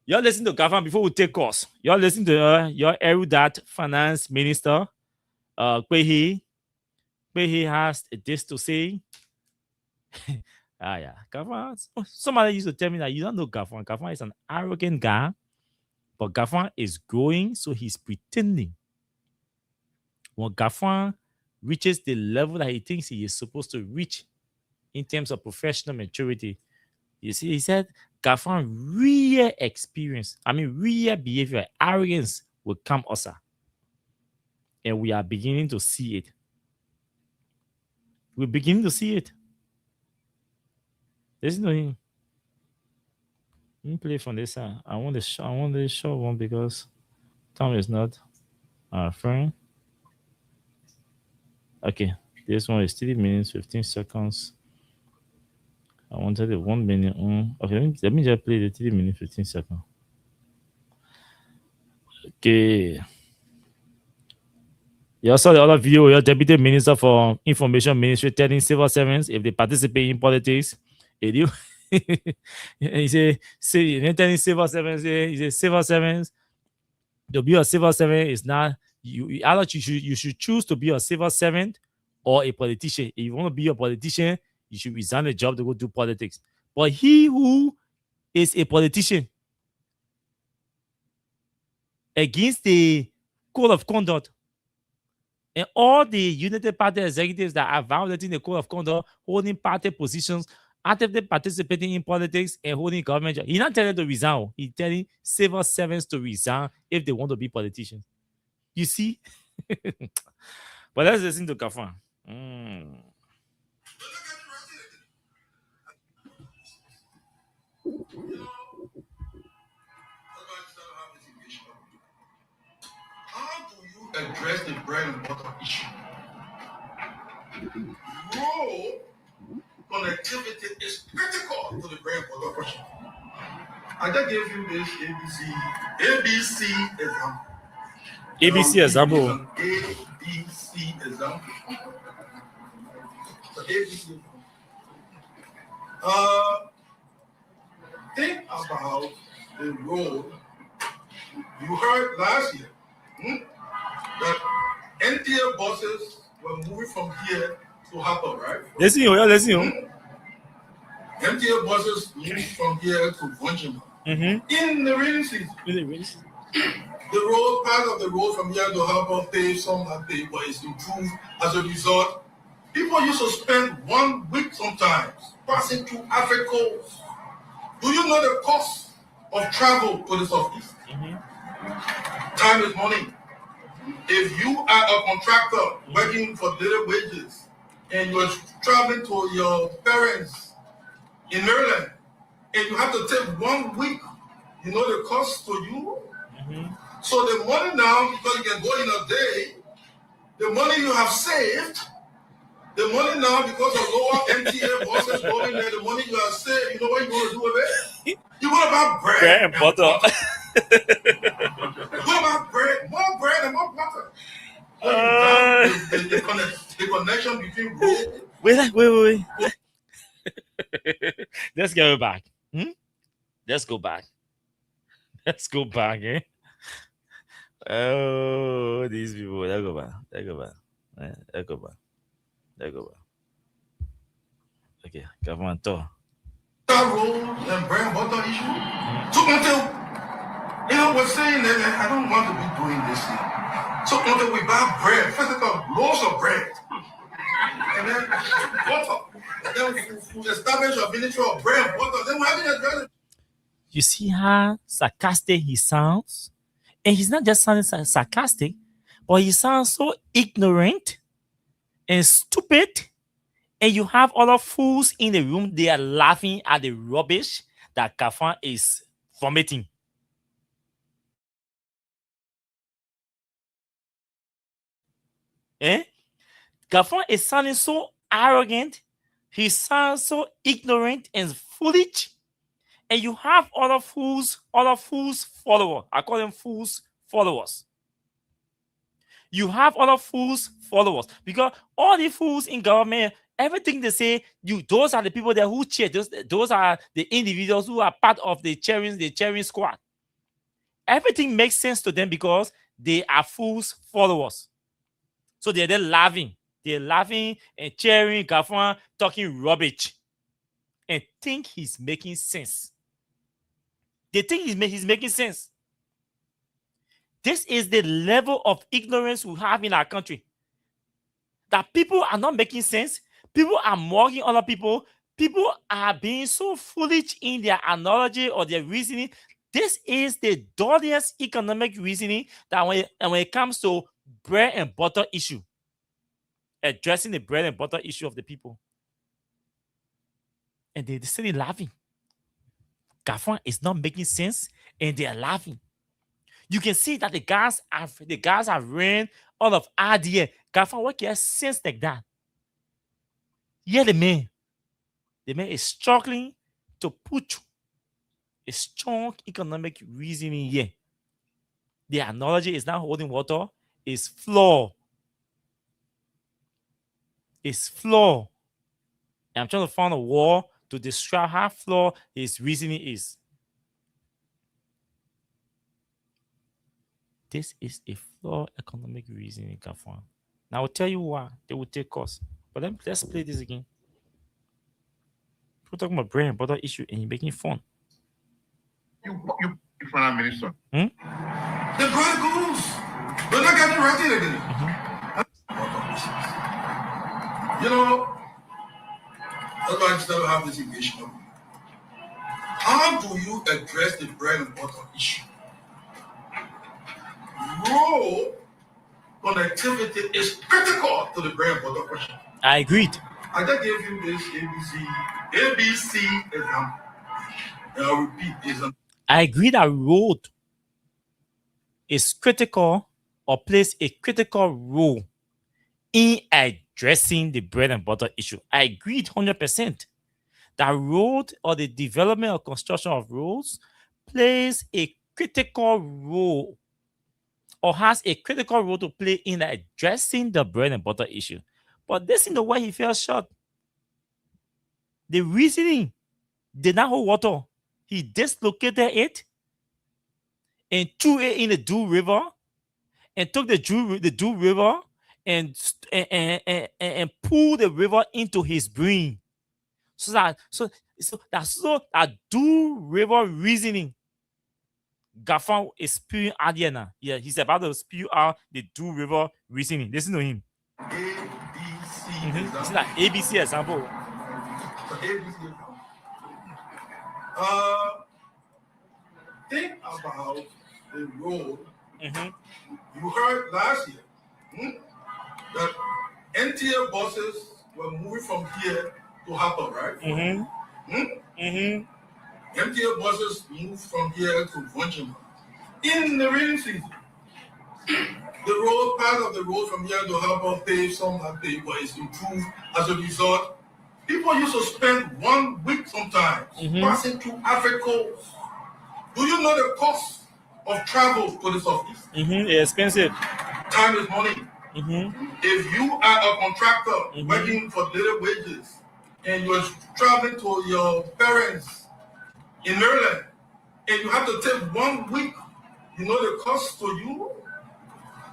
you're listening to Gafan before we take course. You're listening to your erudite finance minister, Kwehi. Kwehi has this to say. Gafan. Somebody used to tell me that you don't know Gafan. Gafan is an arrogant guy, but Gafan is growing, so he's pretending. When Gafan reaches the level that he thinks he is supposed to reach in terms of professional maturity, you see, he said Gafan real experience, real behavior, arrogance will come also. And we are beginning to see it. We're beginning to see it. Listen to him. Let me play from this side. I want the short one because Tom is not our friend. Okay, this one is 3 minutes, 15 seconds. I wanted the 1 minute. Okay, let me just play the 3 minutes, 15 seconds. Okay. You also saw the other video where your Deputy Minister for Information Ministry telling civil servants if they participate in politics, he say telling civil servants, he says civil servants, to be a civil servant is not either you should choose to be a civil servant or a politician. If you want to be a politician, you should resign the job to go do politics. But he who is a politician against the code of conduct, and all the United Party executives that are violating the code of conduct, holding party positions, actively participating in politics, and holding government jobs, he's not telling them to resign. He's telling civil servants to resign if they want to be politicians. You see? But let's listen to Kafan. How do you address the bread and butter issue? Rural connectivity is critical to the bread and butter question. I just gave you this ABC example. ABC example. ABC example. So ABC. Think about the road you heard last year that NTA buses were moving from here to Harper, right? Listen, listen. NTA buses moving from here to Vonjima. In the rainy season. The road, part of the road from here to Harper, paved, some have paved, but it's improved as a result. People used to spend 1 week sometimes passing through Africa. Do you know the cost of travel to the southeast? Time is money. If you are a contractor working for little wages and you're traveling to your parents in Maryland and you have to take 1 week, you know the cost to you? So the money now, because you can go in a day, the money you have saved, the money now because of lower MTA buses going there, the money you have saved, you know what you want to do with it? You want to buy bread and butter. You want to buy bread, more bread and more butter. The connection between road. Wait. Let's go back. Let's go back. Let's go back, eh? Oh, these people. Let's go back. Okay, come on, talk. That road and bread and butter issue. So until we're saying that I don't want to be doing this thing. So until we buy bread, first of all, loaves of bread, and then butter, and then we establish a ministry of bread and butter. Then we're having a bread. You see how sarcastic he sounds? And he's not just sounding sarcastic, but he sounds so ignorant and stupid. And you have other fools in the room, they are laughing at the rubbish that Kafan is vomiting. Kafan is sounding so arrogant. He sounds so ignorant and foolish. And you have other fools followers. I call them fools followers. You have other fools followers. Because all the fools in government, everything they say, those are the people there who cheer. Those are the individuals who are part of the cheering squad. Everything makes sense to them because they are fools followers. So they're there laughing. They're laughing and cheering Kafan, talking rubbish. And think he's making sense. They think he's making sense. This is the level of ignorance we have in our country. That people are not making sense. People are mocking other people. People are being so foolish in their analogy or their reasoning. This is the dullest economic reasoning that when it comes to bread and butter issue, addressing the bread and butter issue of the people. And they're still laughing. Kafan is not making sense, and they are laughing. You can see that the guys have ran out of idea. Kafan, what can sense like that? Yeah, the man is struggling to put a strong economic reasoning here. The analogy is not holding water, it's flawed. It's flawed. And I'm trying to find a word to describe how flawed his reasoning is. This is a flawed economic reasoning, Kafan. Now I'll tell you why they will take cost. But let's play this again. We're talking about bread and butter issue and you're making fun. You Finance Minister. The bread goes. We're not getting ready again. You know, that's why I just never have this engagement. How do you address the bread and butter issue? Rural connectivity is critical to the bread and butter question. I agreed. I just gave you this ABC example. I'll repeat example. I agree that road is critical or plays a critical role in addressing the bread and butter issue. I agreed 100% that road or the development or construction of roads plays a critical role or has a critical role to play in addressing the bread and butter issue. But this is the way he fell short. The reasoning did not hold water. He dislocated it and threw it in the Dew River and took the Dew River and pulled the river into his brain. So that Dew River reasoning, Gaffan is spewing out here now. Yeah, he's about to spew out the Dew River reasoning. Listen to him. ABC. This is an ABC example. Think about the road. You heard last year that NTA buses were moving from here to Harper, right? NTA buses moved from here to Vonjima. In the rainy season, the road, part of the road from here to Harper paved, some have paved, but it's improved as a result. People used to spend 1 week sometimes passing through Africa. Do you know the cost of travel to the office? It's expensive. Time is money. If you are a contractor working for little wages and you're traveling to your parents in Maryland and you have to take 1 week, you know the cost to you?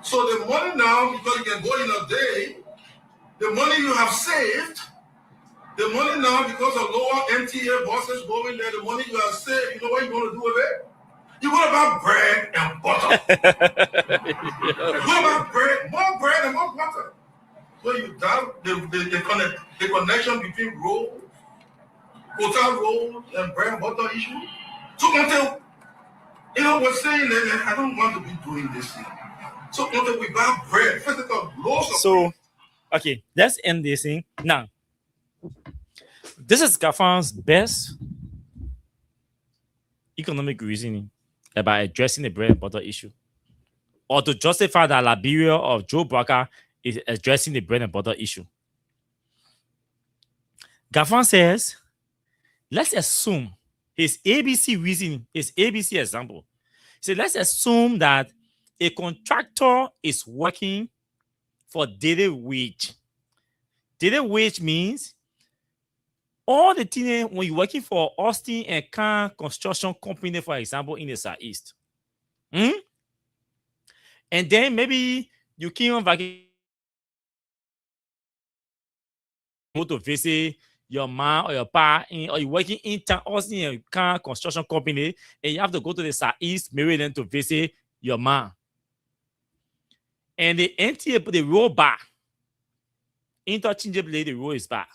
So the money now, because you can go in a day, the money you have saved, the money now, because of lower MTA buses going there, the money you have saved, you know what you're going to do with it? You're going to buy bread and butter. You're going to buy more bread and more butter. So you doubt the connection between road, hotel road, and bread and butter issue. So until, we're saying that I don't want to be doing this thing. So until we buy bread, physical loaves of bread. Okay, let's end this thing. Now, this is Gaffan's best economic reasoning about addressing the bread and butter issue, or to justify that Liberia of Joe Barker is addressing the bread and butter issue. Gaffan says, let's assume his ABC reasoning, his ABC example. He said, let's assume that a contractor is working for daily wage. Daily wage means all the things when you're working for Austin and Khan Construction Company, for example, in the Southeast. And then maybe you came on vacation, go to visit your mom or your pa, or you're working in Austin and Khan Construction Company, and you have to go to the Southeast, Maryland, to visit your mom. And the NTA put the road back. Interchangeably, the road is back.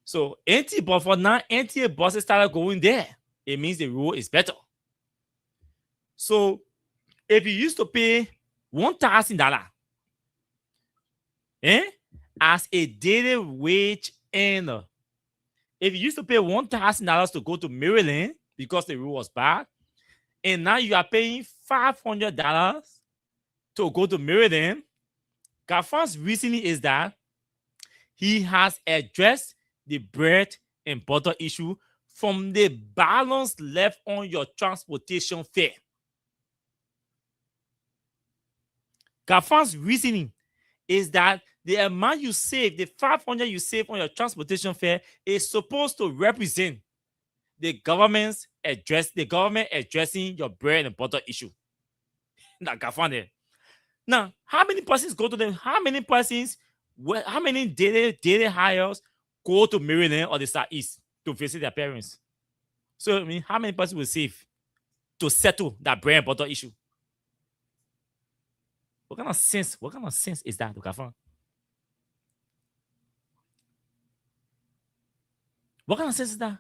So but for now, NTA buses started going there. It means the road is better. So if you used to pay $1,000 as a daily wage earner, if you used to pay $1,000 to go to Maryland because the road was bad, and now you are paying $500 to go to Maryland, Gaffan's reasoning is that he has addressed the bread and butter issue from the balance left on your transportation fare. Gaffan's reasoning is that the amount you save, the $500 you save on your transportation fare, is supposed to represent the government addressing your bread and butter issue. Now, Gaffan there. Now, how many persons go to them? How many persons? How many daily hires go to Maryland or the Southeast to visit their parents. So, I mean, how many persons will save to settle that bread and butter issue? What kind of sense is that, Gafan? What kind of sense is that?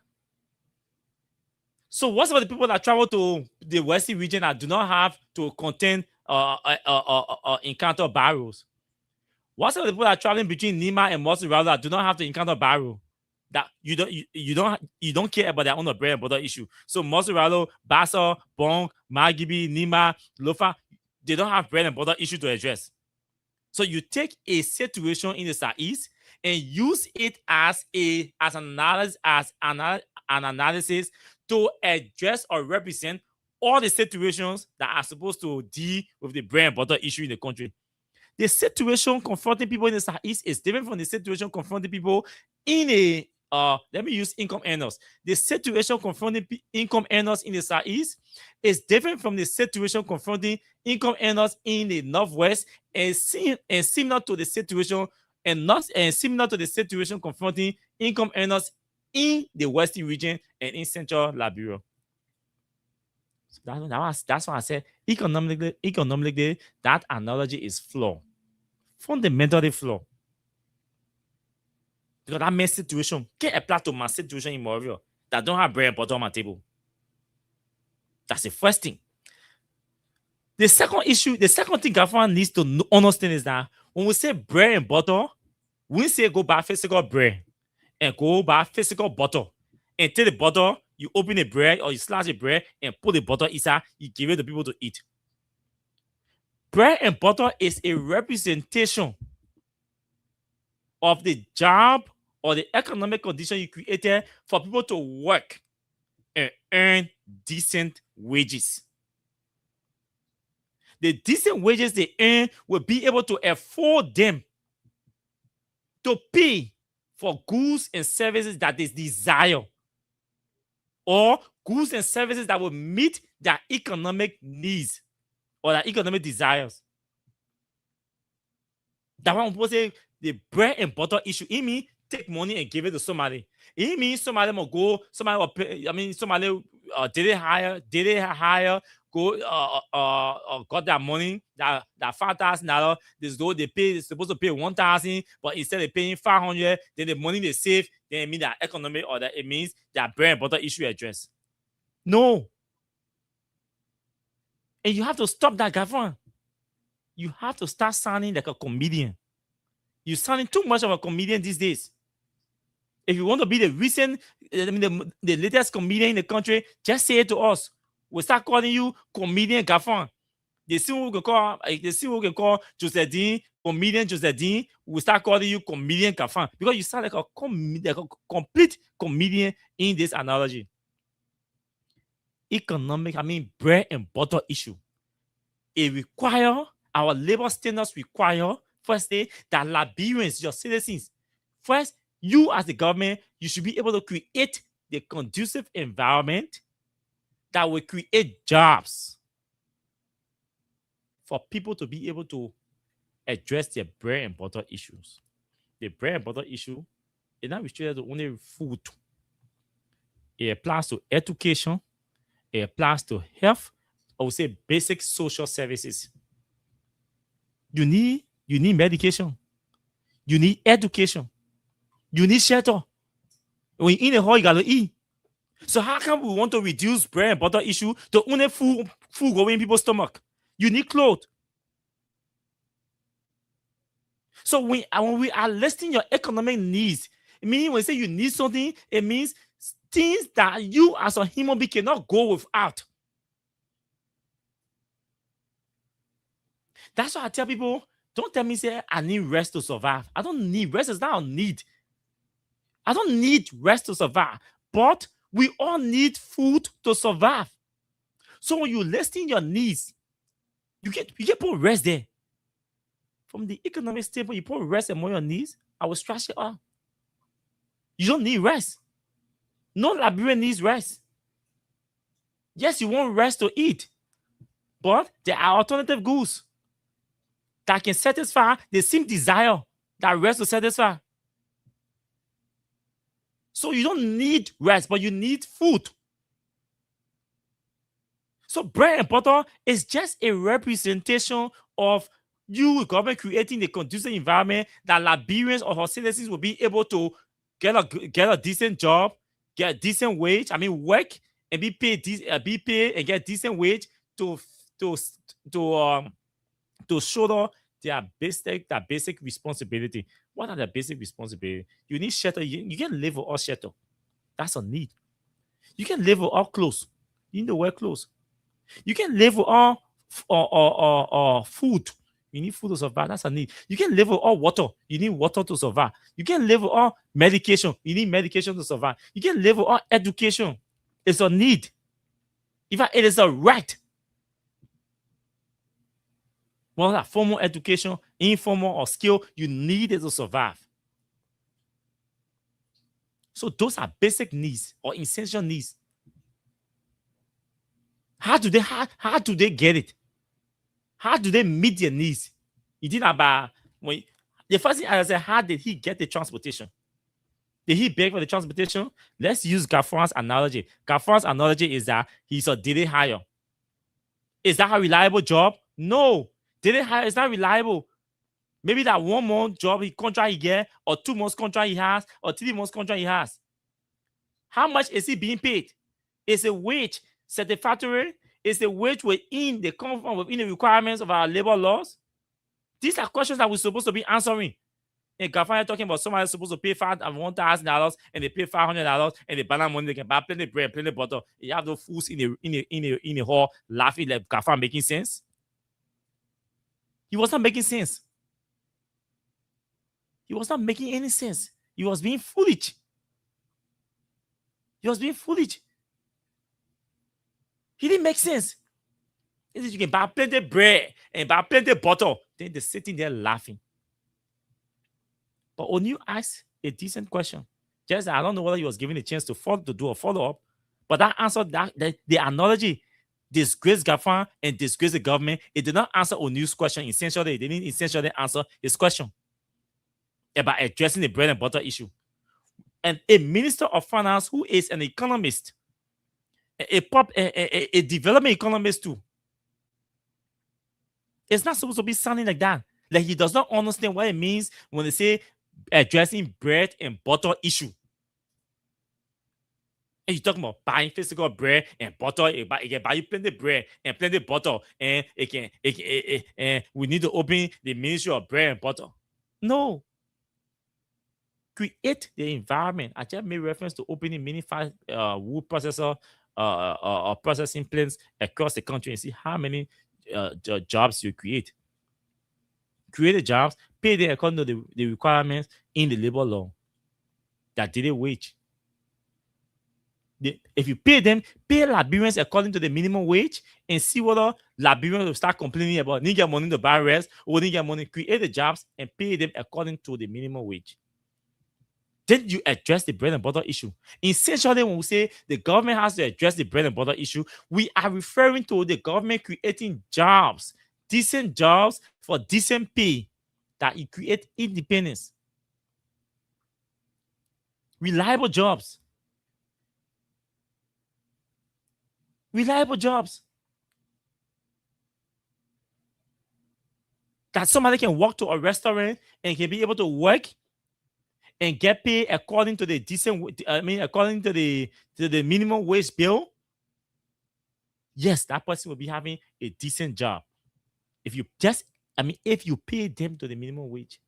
So what's about the people that travel to the Western region that do not have to contend encounter barriers? What's about the people that are traveling between Nima and Mosi Ralo that do not have to encounter barrel? That you don't care about their own bread and butter issue. So Mosi Ralo, Bassa, Bong, Magibi, Nima, Lofa, they don't have bread and butter issue to address. So you take a situation in the Southeast and use it as an analysis to address or represent all the situations that are supposed to deal with the bread and butter issue in the country. The situation confronting people in the Southeast is different from the situation confronting people in a let me use income earners. The situation confronting income earners in the Southeast is different from the situation confronting income earners in the Northwest, and similar to the situation similar to the situation confronting income earners in the Western region and in Central Liberia. So that's why I said economically that analogy is flawed, fundamentally flawed. Because that makes situation can't apply to my situation in Moravia that don't have bread and butter on my table. That's the first thing. The second thing government needs to understand is that when we say bread and butter, we say go buy physical bread and go buy physical butter. And take the butter, you open the bread or you slice the bread and put the butter inside, you give it to people to eat. Bread and butter is a representation of the job or the economic condition you created for people to work and earn decent wages. The decent wages they earn will be able to afford them to pay for goods and services that they desire, or goods and services that will meet their economic needs or their economic desires. That one people say the bread and butter issue. It means take money and give it to somebody. It means somebody will go, somebody will pay, somebody did it hire, go got that money, that $5,000. This though they're supposed to pay 1,000, but instead of paying 500, then the money they save, then it means that economic, or that it means that bread and butter issue address. No. And you have to stop that, government. You have to start sounding like a comedian. You're sounding too much of a comedian these days. If you want to be the latest comedian in the country, just say it to us. We'll start calling you comedian Gafan. They see who can call Jose Dean, comedian Jose Dean. We'll start calling you comedian Gafan because you sound like a complete comedian in this analogy. Bread and butter issue. It requires, our labor standards require, firstly, that Liberians, your citizens, first, you as the government, you should be able to create the conducive environment that will create jobs for people to be able to address their bread and butter issues. The bread and butter issue is not restricted to only food. It applies to education. It applies to health. I would say basic social services. You need medication. You need education. You need shelter. When you're in a hole, you gotta eat. So how come we want to reduce bread and butter issue to only food going in people's stomach? You need clothes. So when we are listing your economic needs, it means when you say you need something, it means things that you as a human being cannot go without. That's why I tell people, don't tell me, say, I need rest to survive. I don't need rest. It's not a need. I don't need rest to survive. But we all need food to survive. So when you're listing your needs, you get put rest there. From the economic standpoint, you put rest among your needs, I will stretch it out. You don't need rest. No Liberian needs rest. Yes, you want rest to eat, but there are alternative goods that can satisfy the same desire that rest will satisfy. So you don't need rest, but you need food. So bread and butter is just a representation of you, government, creating the conducive environment that Liberians or our citizens will be able to get a decent job, get a decent wage. I mean, work and be paid and get decent wage to shoulder their basic responsibility. What are the basic responsibility? You need shelter. You can live without shelter. That's a need. You can live without clothes. You need to wear clothes. You can live without food. You need food to survive. That's a need. You can live without water. You need water to survive. You can live without medication. You need medication to survive. You can live without education. It's a need. In fact, it is a right. Well, that formal education, informal or skill, you need it to survive. So those are basic needs or essential needs. How do they get it? How do they meet their needs? You did about the first thing I said, how did he get the transportation? Did he beg for the transportation? Let's use Gafan's analogy. Gafan's analogy is that he's a daily hire. Is that a reliable job? No. Daily hire is not reliable. Maybe that 1 month job contract he get, or 2 months contract he has, or 3 months contract he has. How much is he being paid? Is a wage satisfactory? Is the wage within the requirements of our labor laws? These are questions that we're supposed to be answering. And Gafan talking about somebody supposed to pay $1,000 and they pay $500 and they balance money, they can buy plenty of bread, plenty of butter. You have those fools in the hall laughing like Gafan making sense. He was not making sense. He was not making any sense. He was being foolish. He was being foolish. He didn't make sense. He said you can buy plenty of bread and buy plenty of butter. Then they're sitting there laughing. But when you ask a decent question, just I don't know whether he was given a chance to do a follow-up, but that answer, the analogy disgrace Gafan and disgrace the government, it did not answer O'Neill's question. Essentially, they didn't essentially answer his question about addressing the bread and butter issue. And a minister of finance who is an economist, a development economist too, it's not supposed to be sounding like that. Like he does not understand what it means when they say addressing bread and butter issue. And you're talking about buying physical bread and butter. It can buy you plenty of bread and plenty of butter, and and we need to open the Ministry of Bread and Butter. No. Create the environment. I just made reference to opening mini-five wood processor processing plants across the country and see how many jobs you create. Create the jobs, pay them according to the requirements in the labor law. That daily wage. If you pay them, pay Liberians according to the minimum wage and see whether Liberians will start complaining about need get money to buy rest or need get money. Create the jobs and pay them according to the minimum wage. Then you address the bread and butter issue. Essentially, when we say the government has to address the bread and butter issue, we are referring to the government creating jobs, decent jobs for decent pay, that it create independence. Reliable jobs. Reliable jobs. That somebody can walk to a restaurant and can be able to work and get paid according to the according to the minimum wage bill. Yes, that person will be having a decent job. If you pay them to the minimum wage.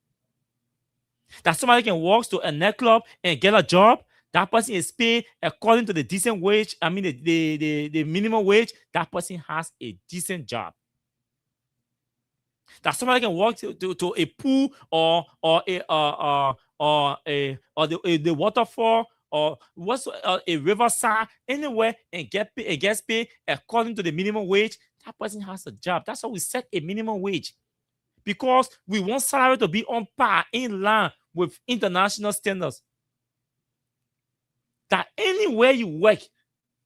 That somebody can walk to a nightclub and get a job, that person is paid according to the decent wage, the minimum wage, that person has a decent job. That somebody can walk to a pool or the waterfall or a riverside, anywhere, and gets paid according to the minimum wage, that person has a job. That's why we set a minimum wage, because we want salary to be on par, in line with international standards. That anywhere you work,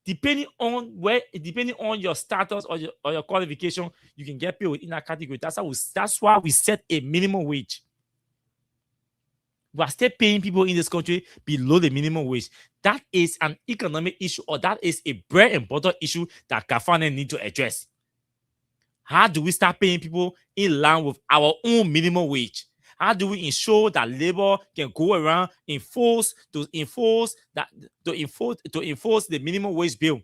depending on your status or your qualification, you can get paid within that category. That's why we set a minimum wage. We are still paying people in this country below the minimum wage. That is an economic issue, or that is a bread and butter issue that government need to address. How do we start paying people in line with our own minimum wage? How do we ensure that labor can go around enforce the minimum wage bill?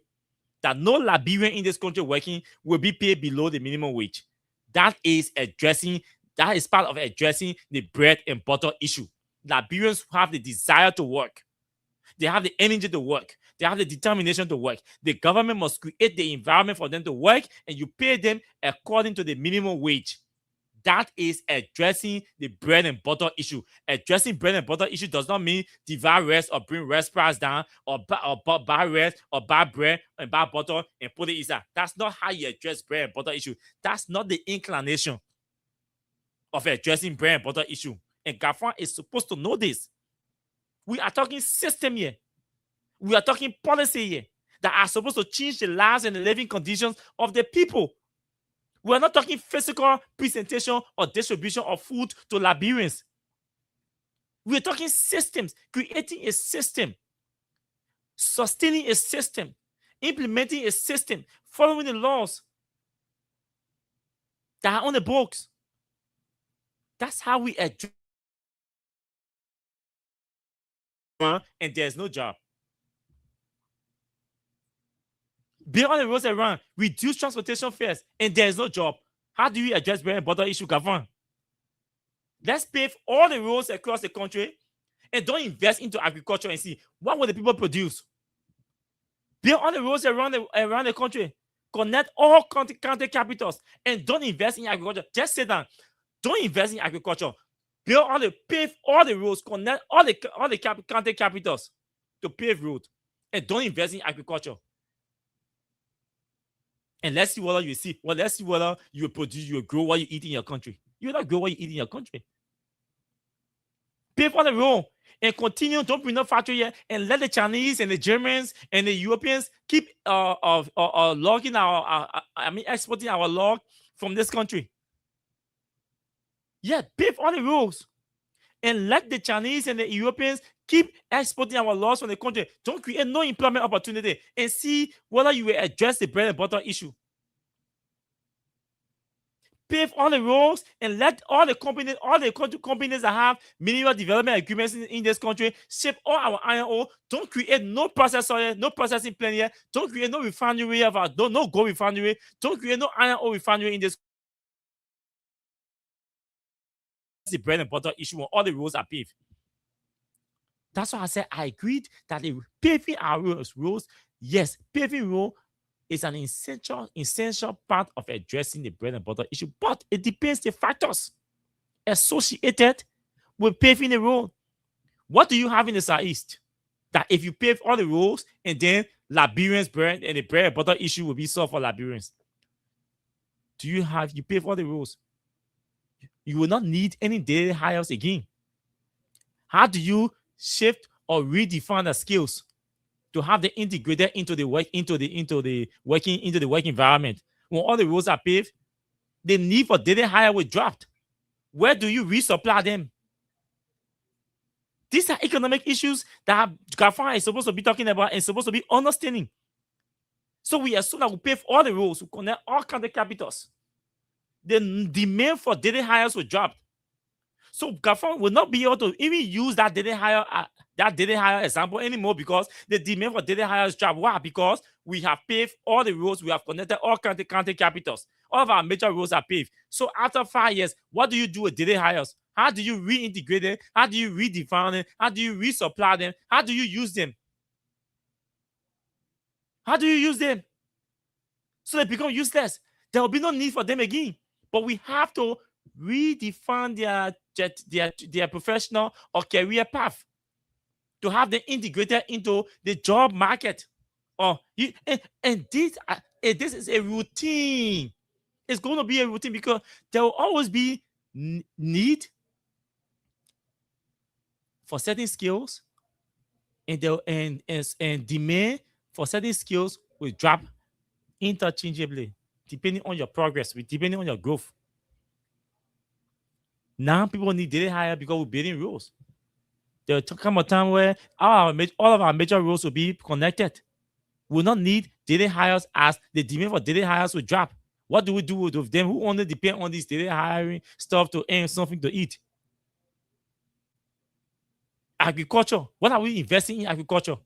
That no Liberian in this country working will be paid below the minimum wage. That is part of addressing the bread and butter issue. Liberians have the desire to work. They have the energy to work. They have the determination to work. The government must create the environment for them to work, and you pay them according to the minimum wage. That is addressing the bread and butter issue. Addressing bread and butter issue does not mean divide rest or bring rest price down, or buy rest or buy bread and buy butter and put it inside. That's not how you address bread and butter issue. That's not the inclination of addressing bread and butter issue. And GAFA is supposed to know this. We are talking system here. We are talking policy here that are supposed to change the lives and the living conditions of the people. We are not talking physical presentation or distribution of food to Liberians. We are talking systems, creating a system, sustaining a system, implementing a system, following the laws that are on the books. That's how we address. And there's no job. Build on the roads around, reduce transportation fares, and there's no job. How do you address bread and butter issue, Gavin? Let's pave all the roads across the country and don't invest into agriculture and see what will the people produce. Build on the roads around the country. Connect all county capitals and don't invest in agriculture. Just sit down. Don't invest in agriculture. Pave all the roads, connect all the county capitals to pave roads, and don't invest in agriculture. And let's see whether let's see whether you will produce, you will grow what you eat in your country. You will not grow what you eat in your country. Pave all the road and continue. Don't bring no factory here, and let the Chinese and the Germans and the Europeans keep logging exporting our log from this country. Yeah, pave all the roads and let the Chinese and the Europeans keep exporting our logs from the country. Don't create no employment opportunity, and see whether you will address the bread and butter issue. Pave all the roads and let all the companies that have mineral development agreements in this country ship all our iron ore. Don't create no processor, no processing plant here. Don't create no refinery no gold refinery. Don't create no iron ore refinery in this. The bread and butter issue when all the roads are paved. That's why I said I agreed that the paving our roads, yes, paving road is an essential part of addressing the bread and butter issue, but it depends the factors associated with paving the road. What do you have in the Southeast? That if you pave all the roads and then Liberians bread and the bread and butter issue will be solved for Liberians. You pave all the roads? You will not need any daily hires again. How do you shift or redefine the skills to have them integrated into the work environment? When all the roads are paved, the need for daily hire will drop. Where do you resupply them? These are economic issues that GAFA is supposed to be talking about and supposed to be understanding. So we assume that we pave all the roads, we connect all county capitals. The demand for daily hires will drop. So GAFA will not be able to even use that daily hire example anymore, because the demand for daily hires drop. Why? Because we have paved all the roads, we have connected all county capitals. All of our major roads are paved. So after 5 years, what do you do with daily hires? How do you reintegrate them? How do you redefine them? How do you resupply them? How do you use them? How do you use them? So they become useless. There will be no need for them again. But we have to redefine their professional or career path to have them integrated into the job market. This is a routine. It's going to be a routine because there will always be need for certain skills, and demand for certain skills will drop interchangeably, depending on your progress, depending on your growth. Now people need daily hire because we're building roads. There will come a time where all of our major roads will be connected. We will not need daily hires as the demand for daily hires will drop. What do we do with them who only depend on this daily hiring stuff to earn something to eat? Agriculture. What are we investing in agriculture?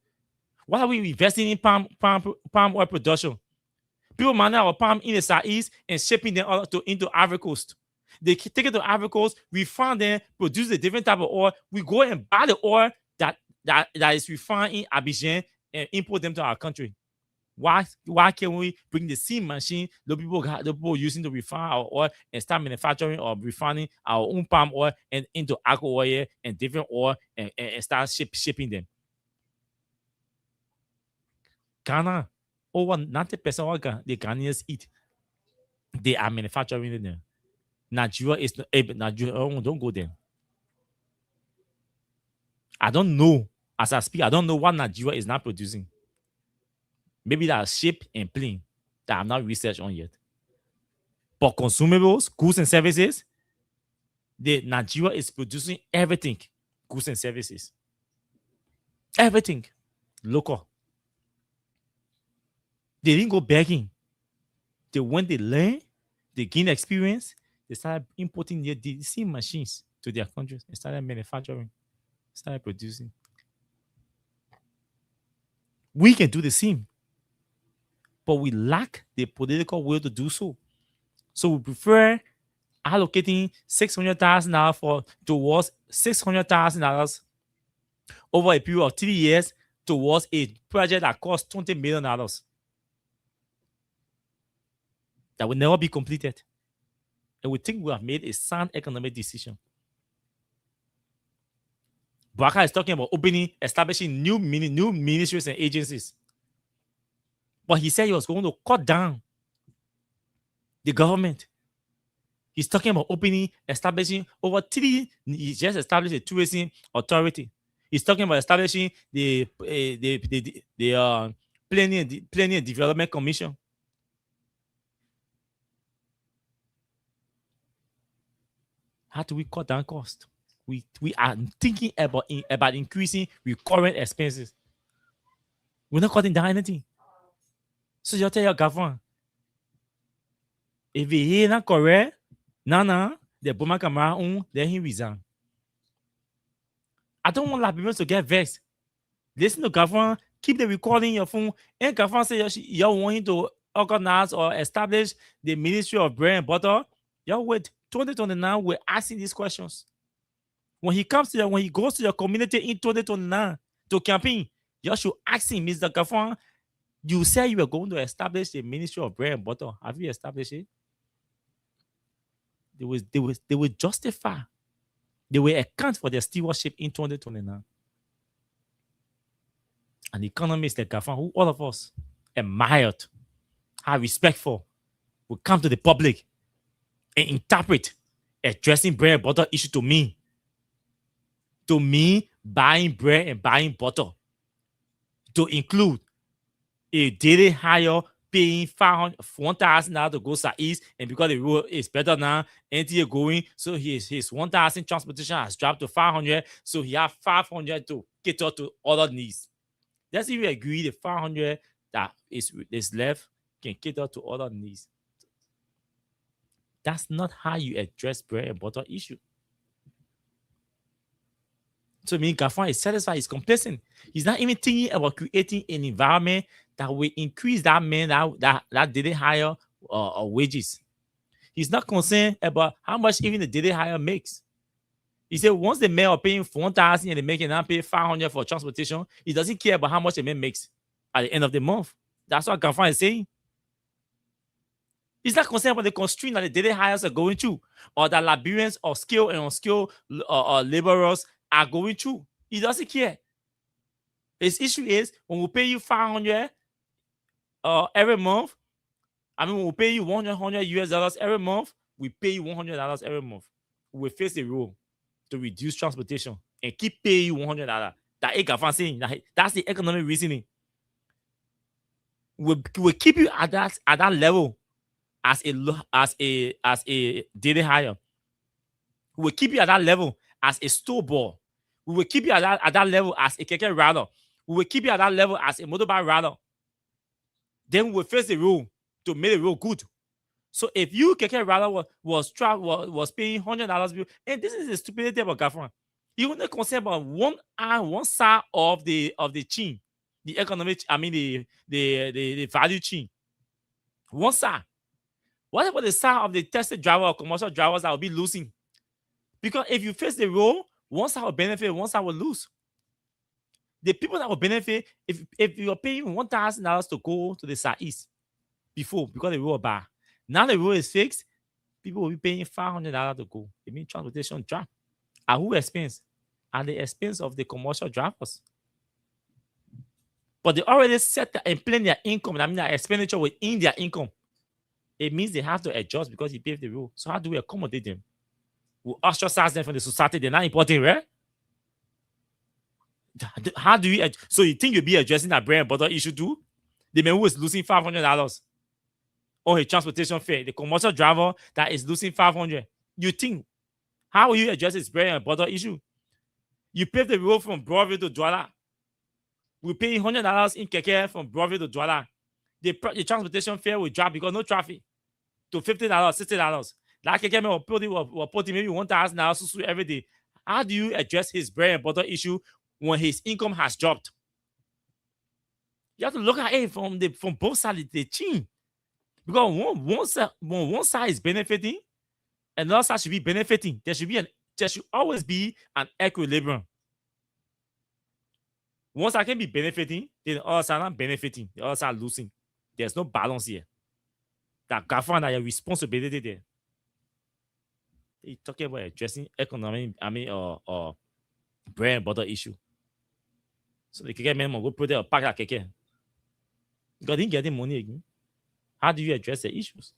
What are we investing in palm oil production? People manage our palm in the southeast and shipping them into Ivory Coast. They take it to Ivory Coast, refine them, produce a different type of oil. We go and buy the oil that is refined in Abidjan and import them to our country. Why can't we bring the same machine the people using to refine our oil and start manufacturing or refining our own palm oil and into alcohol oil and different oil and start shipping them? Ghana, over 90% of the Ghanaians eat. They are manufacturing them. Nigeria is not able. Nigeria, don't go there. I don't know. As I speak, I don't know what Nigeria is not producing. Maybe that ship and plane that I'm not researched on yet. But consumables, goods and services, Nigeria is producing everything, goods and services. Everything local. They didn't go begging. When they learn, they gain experience, they started importing the same machines to their countries and started manufacturing, started producing. We can do the same, but we lack the political will to do so. So we prefer allocating $600,000 towards $600,000 over a period of 3 years towards a project that costs $20 million that will never be completed. And we think we have made a sound economic decision. Baka is talking about establishing new ministries and agencies. But he said he was going to cut down the government. He's talking about establishing over 3. He just established a tourism authority. He's talking about establishing the Planning and Development Commission. How do we cut down cost? We are thinking about increasing recurrent expenses. We're not cutting down anything. So you tell your government, if he is not correct, the Boma Kamara then he resign. I don't want Liberians to get vexed. Listen to government, keep the recording in your phone, and government say you want him to organize or establish the Ministry of Bread and Butter. You wait 2029, we're asking these questions. When he goes to your community in 2029 to campaign, you should ask him, Mr. Gafan, you said you were going to establish the Ministry of Bread and Butter. Have you established it? They will justify. They will account for their stewardship in 2029. And the economists like Gafan, who all of us admired, are respectful, will come to the public and interpret addressing bread and butter issue to me. To me, buying bread and buying butter. To include a daily hire paying $1,000 to go southeast, and because the road is better now, NTA going, so his 1,000 transportation has dropped to 500, so he has 500 to cater to other needs. Let's even agree the 500 that is left can cater to other needs. That's not how you address bread and butter issue. So me, Gafan is satisfied, he's complacent. He's not even thinking about creating an environment that will increase that man that daily hire wages. He's not concerned about how much even the daily hire makes. He said once the men are paying $1,000 and they make now pay $500 for transportation, he doesn't care about how much the man makes at the end of the month. That's what Gafan is saying. He's not concerned about the constraint that the daily hires are going through, or that Liberians of skilled and unskilled laborers are going through. He doesn't care. His issue is when we pay you $500 every month, when we pay you $100 every month, we pay you $100 every month. We face the rule to reduce transportation and keep paying you $100. That's the economic reasoning. We'll keep you at that level as a daily hire. We'll keep you at that level as a store ball. We will keep you at that level as a keke rider. We will keep you at that level as a motorbike rider. Then we will face the rule to make the rule good. So if you keke rider was paying $100, and this is the stupidity about government. You only concern about one side of the chain, the economic, the value chain. One side. What about the side of the tested driver or commercial drivers that will be losing? Because if you face the rule, one side will benefit, one side will lose. The people that will benefit, if you're paying $1,000 to go to the southeast before, because the rule bar. Now the rule is fixed, people will be paying $500 to go. It means transportation drop. At whose expense? At the expense of the commercial drivers. But they already set and plan their income, their expenditure within their income. It means they have to adjust because he paved the rule. So how do we accommodate them? We ostracize them from the society. They're not important, right? How do we? So you think you'll be addressing that bread and butter issue too? The man who is losing $500 on his transportation fare, the commercial driver that is losing $500. You think, how will you address this bread and butter issue? You pave the road from Broadview to Douala. We pay $100 in keke from Broadview to Douala. The transportation fare will drop because no traffic to $50, $60. That keke man will put maybe $1,000 every day. How do you address his bread and butter issue when his income has dropped? You have to look at it from both sides of the chain. Because one side is benefiting, another side should be benefiting. There should always be an equilibrium. One side can be benefiting, then the other side not benefiting, the other side losing. There's no balance here. That government has a responsibility there. You're talking about addressing economic, or bread and butter issue. So the keke man will go put there or pack that keke. Because they didn't get the money again. How do you address the issues?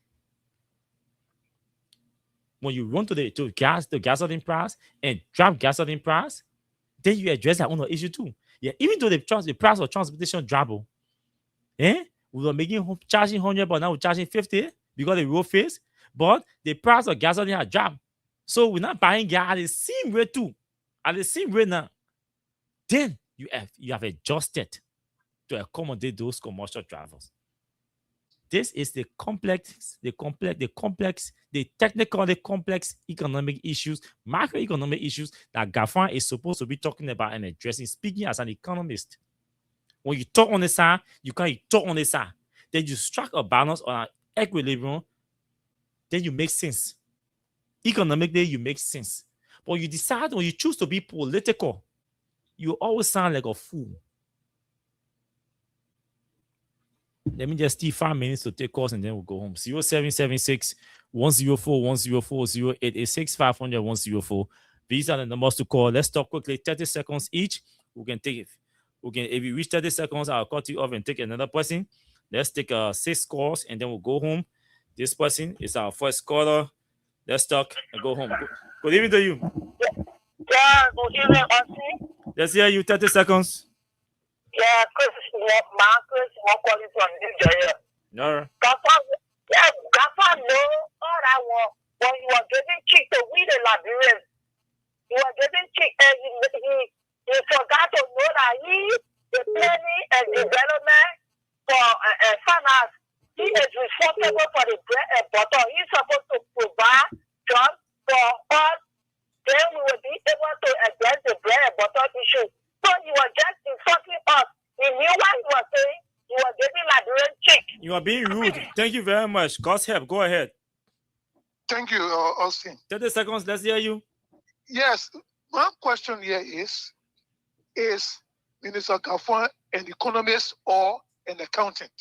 When you run to the gasoline price and drop gasoline price, then you address that own issue too. Yeah, even though the price of transportation drop, we were charging 100, but now we're charging 50 because the road face. But the price of gasoline has dropped. So we're not buying gas at the same rate too. At the same rate now. Then you have adjusted to accommodate those commercial drivers. This is the technically complex economic issues, macroeconomic issues that GAFA is supposed to be talking about and addressing, speaking as an economist. When you talk on the side, you can't talk on the side. Then you strike a balance or an equilibrium, then you make sense. Economically, you make sense. But you decide, when you choose to be political, you always sound like a fool. Let me just take 5 minutes to take calls and then we'll go home. 0776 104 104 0886 500 104. These are the numbers to call. Let's talk quickly. 30 seconds each. We can take it. If we reach 30 seconds, I'll cut you off and take another person. Let's take 6 calls and then we'll go home. This person is our first caller. Let's talk and go home. Good evening to you. Yeah, good evening, Austin. Let's hear you. 30 seconds. Yeah, Chris, Marcus, one calling from New Jersey. No. Gafa know all I want. When you are getting cheap to win the Liberians, you are getting cheap, and he forgot to know that the planning and development for finance, he is responsible for the bread and butter. He's supposed to provide jobs for us. Then we will be able to address the bread and butter issue. So you were just insulting us. You knew what you were saying. You were giving Liberian chick. You are being rude. Thank you very much. God's help. Go ahead. Thank you, Austin. 30 seconds. Let's hear you. Yes, my question here is Minister Gafwan an economist or an accountant?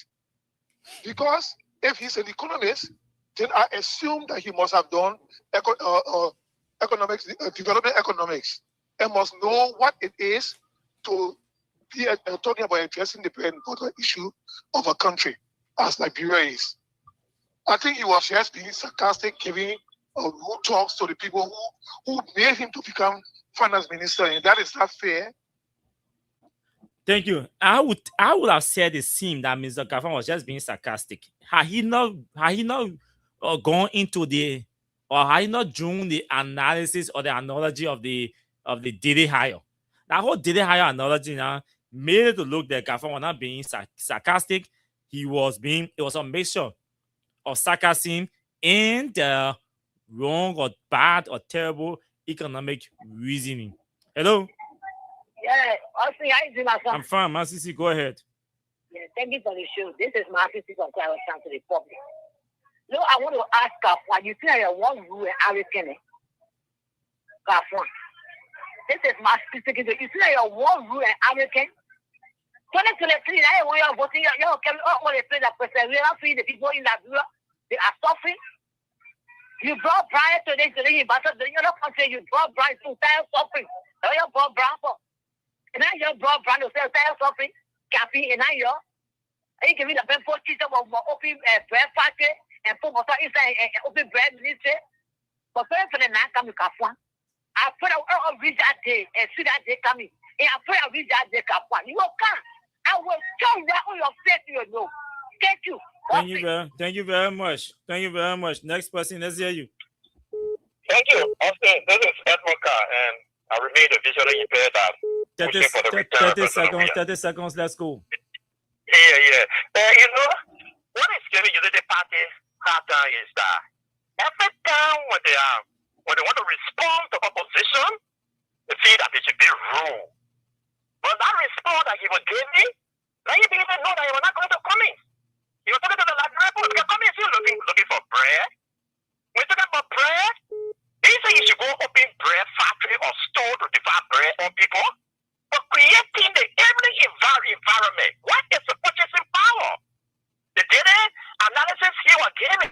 Because if he's an economist, then I assume that he must have done economics, development economics, and must know what it is to be talking about addressing the bread and butter issue of a country as Liberia is. I think he was just being sarcastic, giving rude talks to the people who made him to become finance minister, and that is not fair. Thank you. I would have said the same that Mr. Gafwan was just being sarcastic. Had he not gone into the, or had he not drawn the analysis or the analogy of the daily hire, That whole did hire analogy made it to look like Gafon was not being sarcastic. It was a mixture of sarcasm and wrong or bad or terrible economic reasoning. Hello? Yeah, Austin, how you doing, my son? I'm fine, Masisi, go ahead. Yeah, thank you for the show. This is Masisi from Clarence County, Republic. No, I want to ask Kafwan, you think I want rule and American? Kafwan. This is Masisi. You think I want rule and American? 2023, I want you voting. You can all the place that persevere, the people in that they are suffering. You brought Brian today, you battled the other country, you brought Brian to tire suffering. You brought Brian for. And now you brought Brian to tire suffering. Cappy, and now you give me the pen for teacher of open bread factory and put water inside and open bread ministry. But for the night coming, Kafwan. I put I'll read that day and see that day coming. And I pray I read that day, Kafwan. You can. I will show that on your face, you know. Thank you. Thank you very much. Thank you very much. Next person, let's hear you. Thank you. Austin, this is Edmund Carr, and I remain a visually impaired. 30 seconds, let's go. Yeah. You know, what is giving you the party hard time is that every time when they want to respond to opposition, they feel that it should be rude. But that response that he was giving, now you didn't even know that he was not going to come in. He was talking to the Nigerian people, because come in still looking for bread. When you're talking about bread, they say you should go open bread factory or store to divide bread on people. But creating the every environment, what is the purchasing power? The data analysis here was given.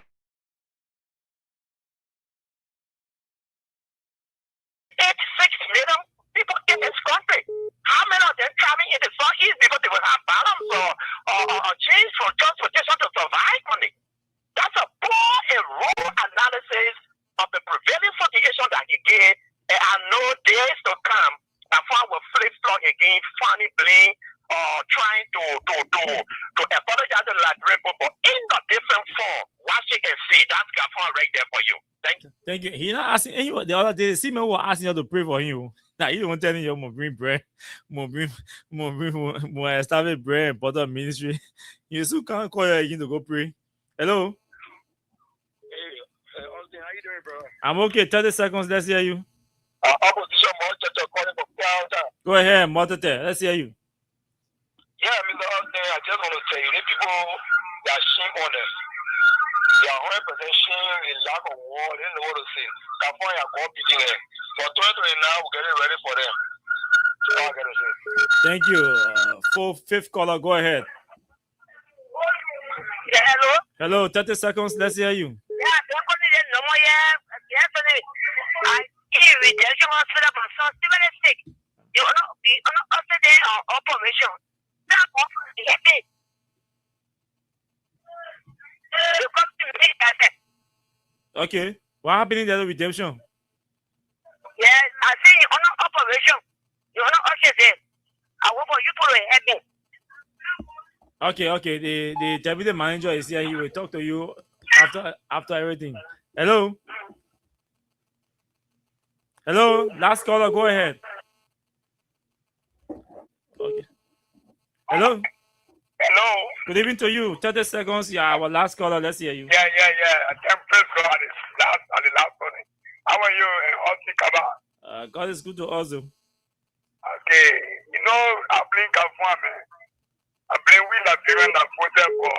86 million people in this country. How many of them traveling in the southeast because they will have balance or change for transportation to survive money? That's a poor and raw analysis of the prevailing situation that he gave. And I know days to come, Kafwan will flip-flop again, funny blame, trying to apologize to the Liberian people in a different form. Watch it and see. That's Kafwan right there for you. Thank you. He not asking anyone the other day. See me was asking you to pray for him. Now you don't telling you more bring bread, more establish bread and butter ministry. You still can't call you again to go pray. Hello. Hey, Austin, how you doing, bro? I'm okay. 30 seconds. Let's hear you. Opposition Monteter calling for counter. Go ahead, Monteter. Let's hear you. Yeah, Mr. Austin, I just want to tell you, the people that shame on them. They are 100% shame in lack of war. They don't know what to say. Kafwan, you are competing there. For 2029, we're getting ready for them. So I gotta say. Thank you. Fifth caller, go ahead. Yeah, hello? Hello, 30 seconds. Let's hear you. Yeah, don't put it in no more. I give rejection on set up on some sick. You know, after the operation. That offer the headache. You come to me, Okay. What happened in the other redemption? yeah, I see you on operation. You know, okay, I want for you to help me. Okay. The deputy manager is here. He will talk to you after everything. Hello. Last caller, go ahead. Okay. Hello. Good evening to you. 30 seconds. Yeah, our last caller. Let's hear you. Yeah. I praise God on the last one. How are you, Austin Kaba? God is good to us. Okay, you know, I blame Kafwan, man. I blame we Liberian that voted for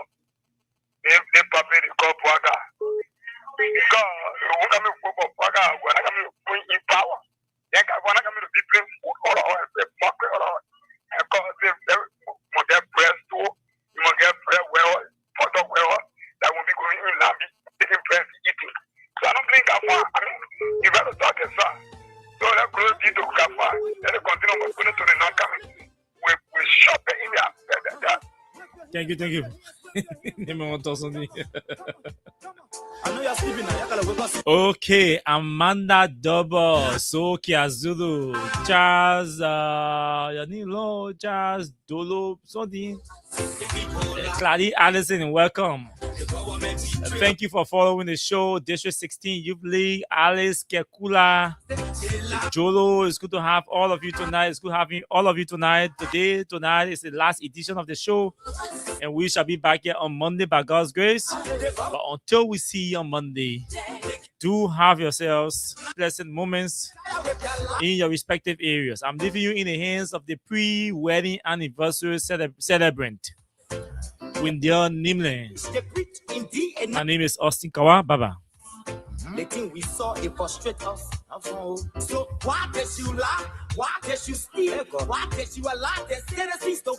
they probably the call Pwaga. Because when I come for Pwaga, when I come to in power, then when I come to people all over the market all over, and cause they want their press too, you want get press well, photo well, that will be going in Lambi, taking press eating. So I don't blame Kafwan. I mean, you better talk as well. So that close to Kafwan, let it continue going to the non-coming. We shop in there. Thank you. Okay, Amanda Double, Sokia Zulu, Charles, Yanilo, Charles Dolo, something. Clady Allison, welcome. Thank you for following the show. District 16 Youth League, Alice Kekula, Jolo. It's good to have all of you tonight. It's good having all of you tonight. Tonight is the last edition of the show, and we shall be back here on Monday by God's grace. But until we see you on Monday, do have yourselves pleasant moments in your respective areas. I'm leaving you in the hands of the pre-wedding anniversary celebrant, Windia Nimle. My name is Austin Kawa. Baba. The thing we saw, it frustrates us. So why does you lie? Why does you steal? Why does you allow that citizens to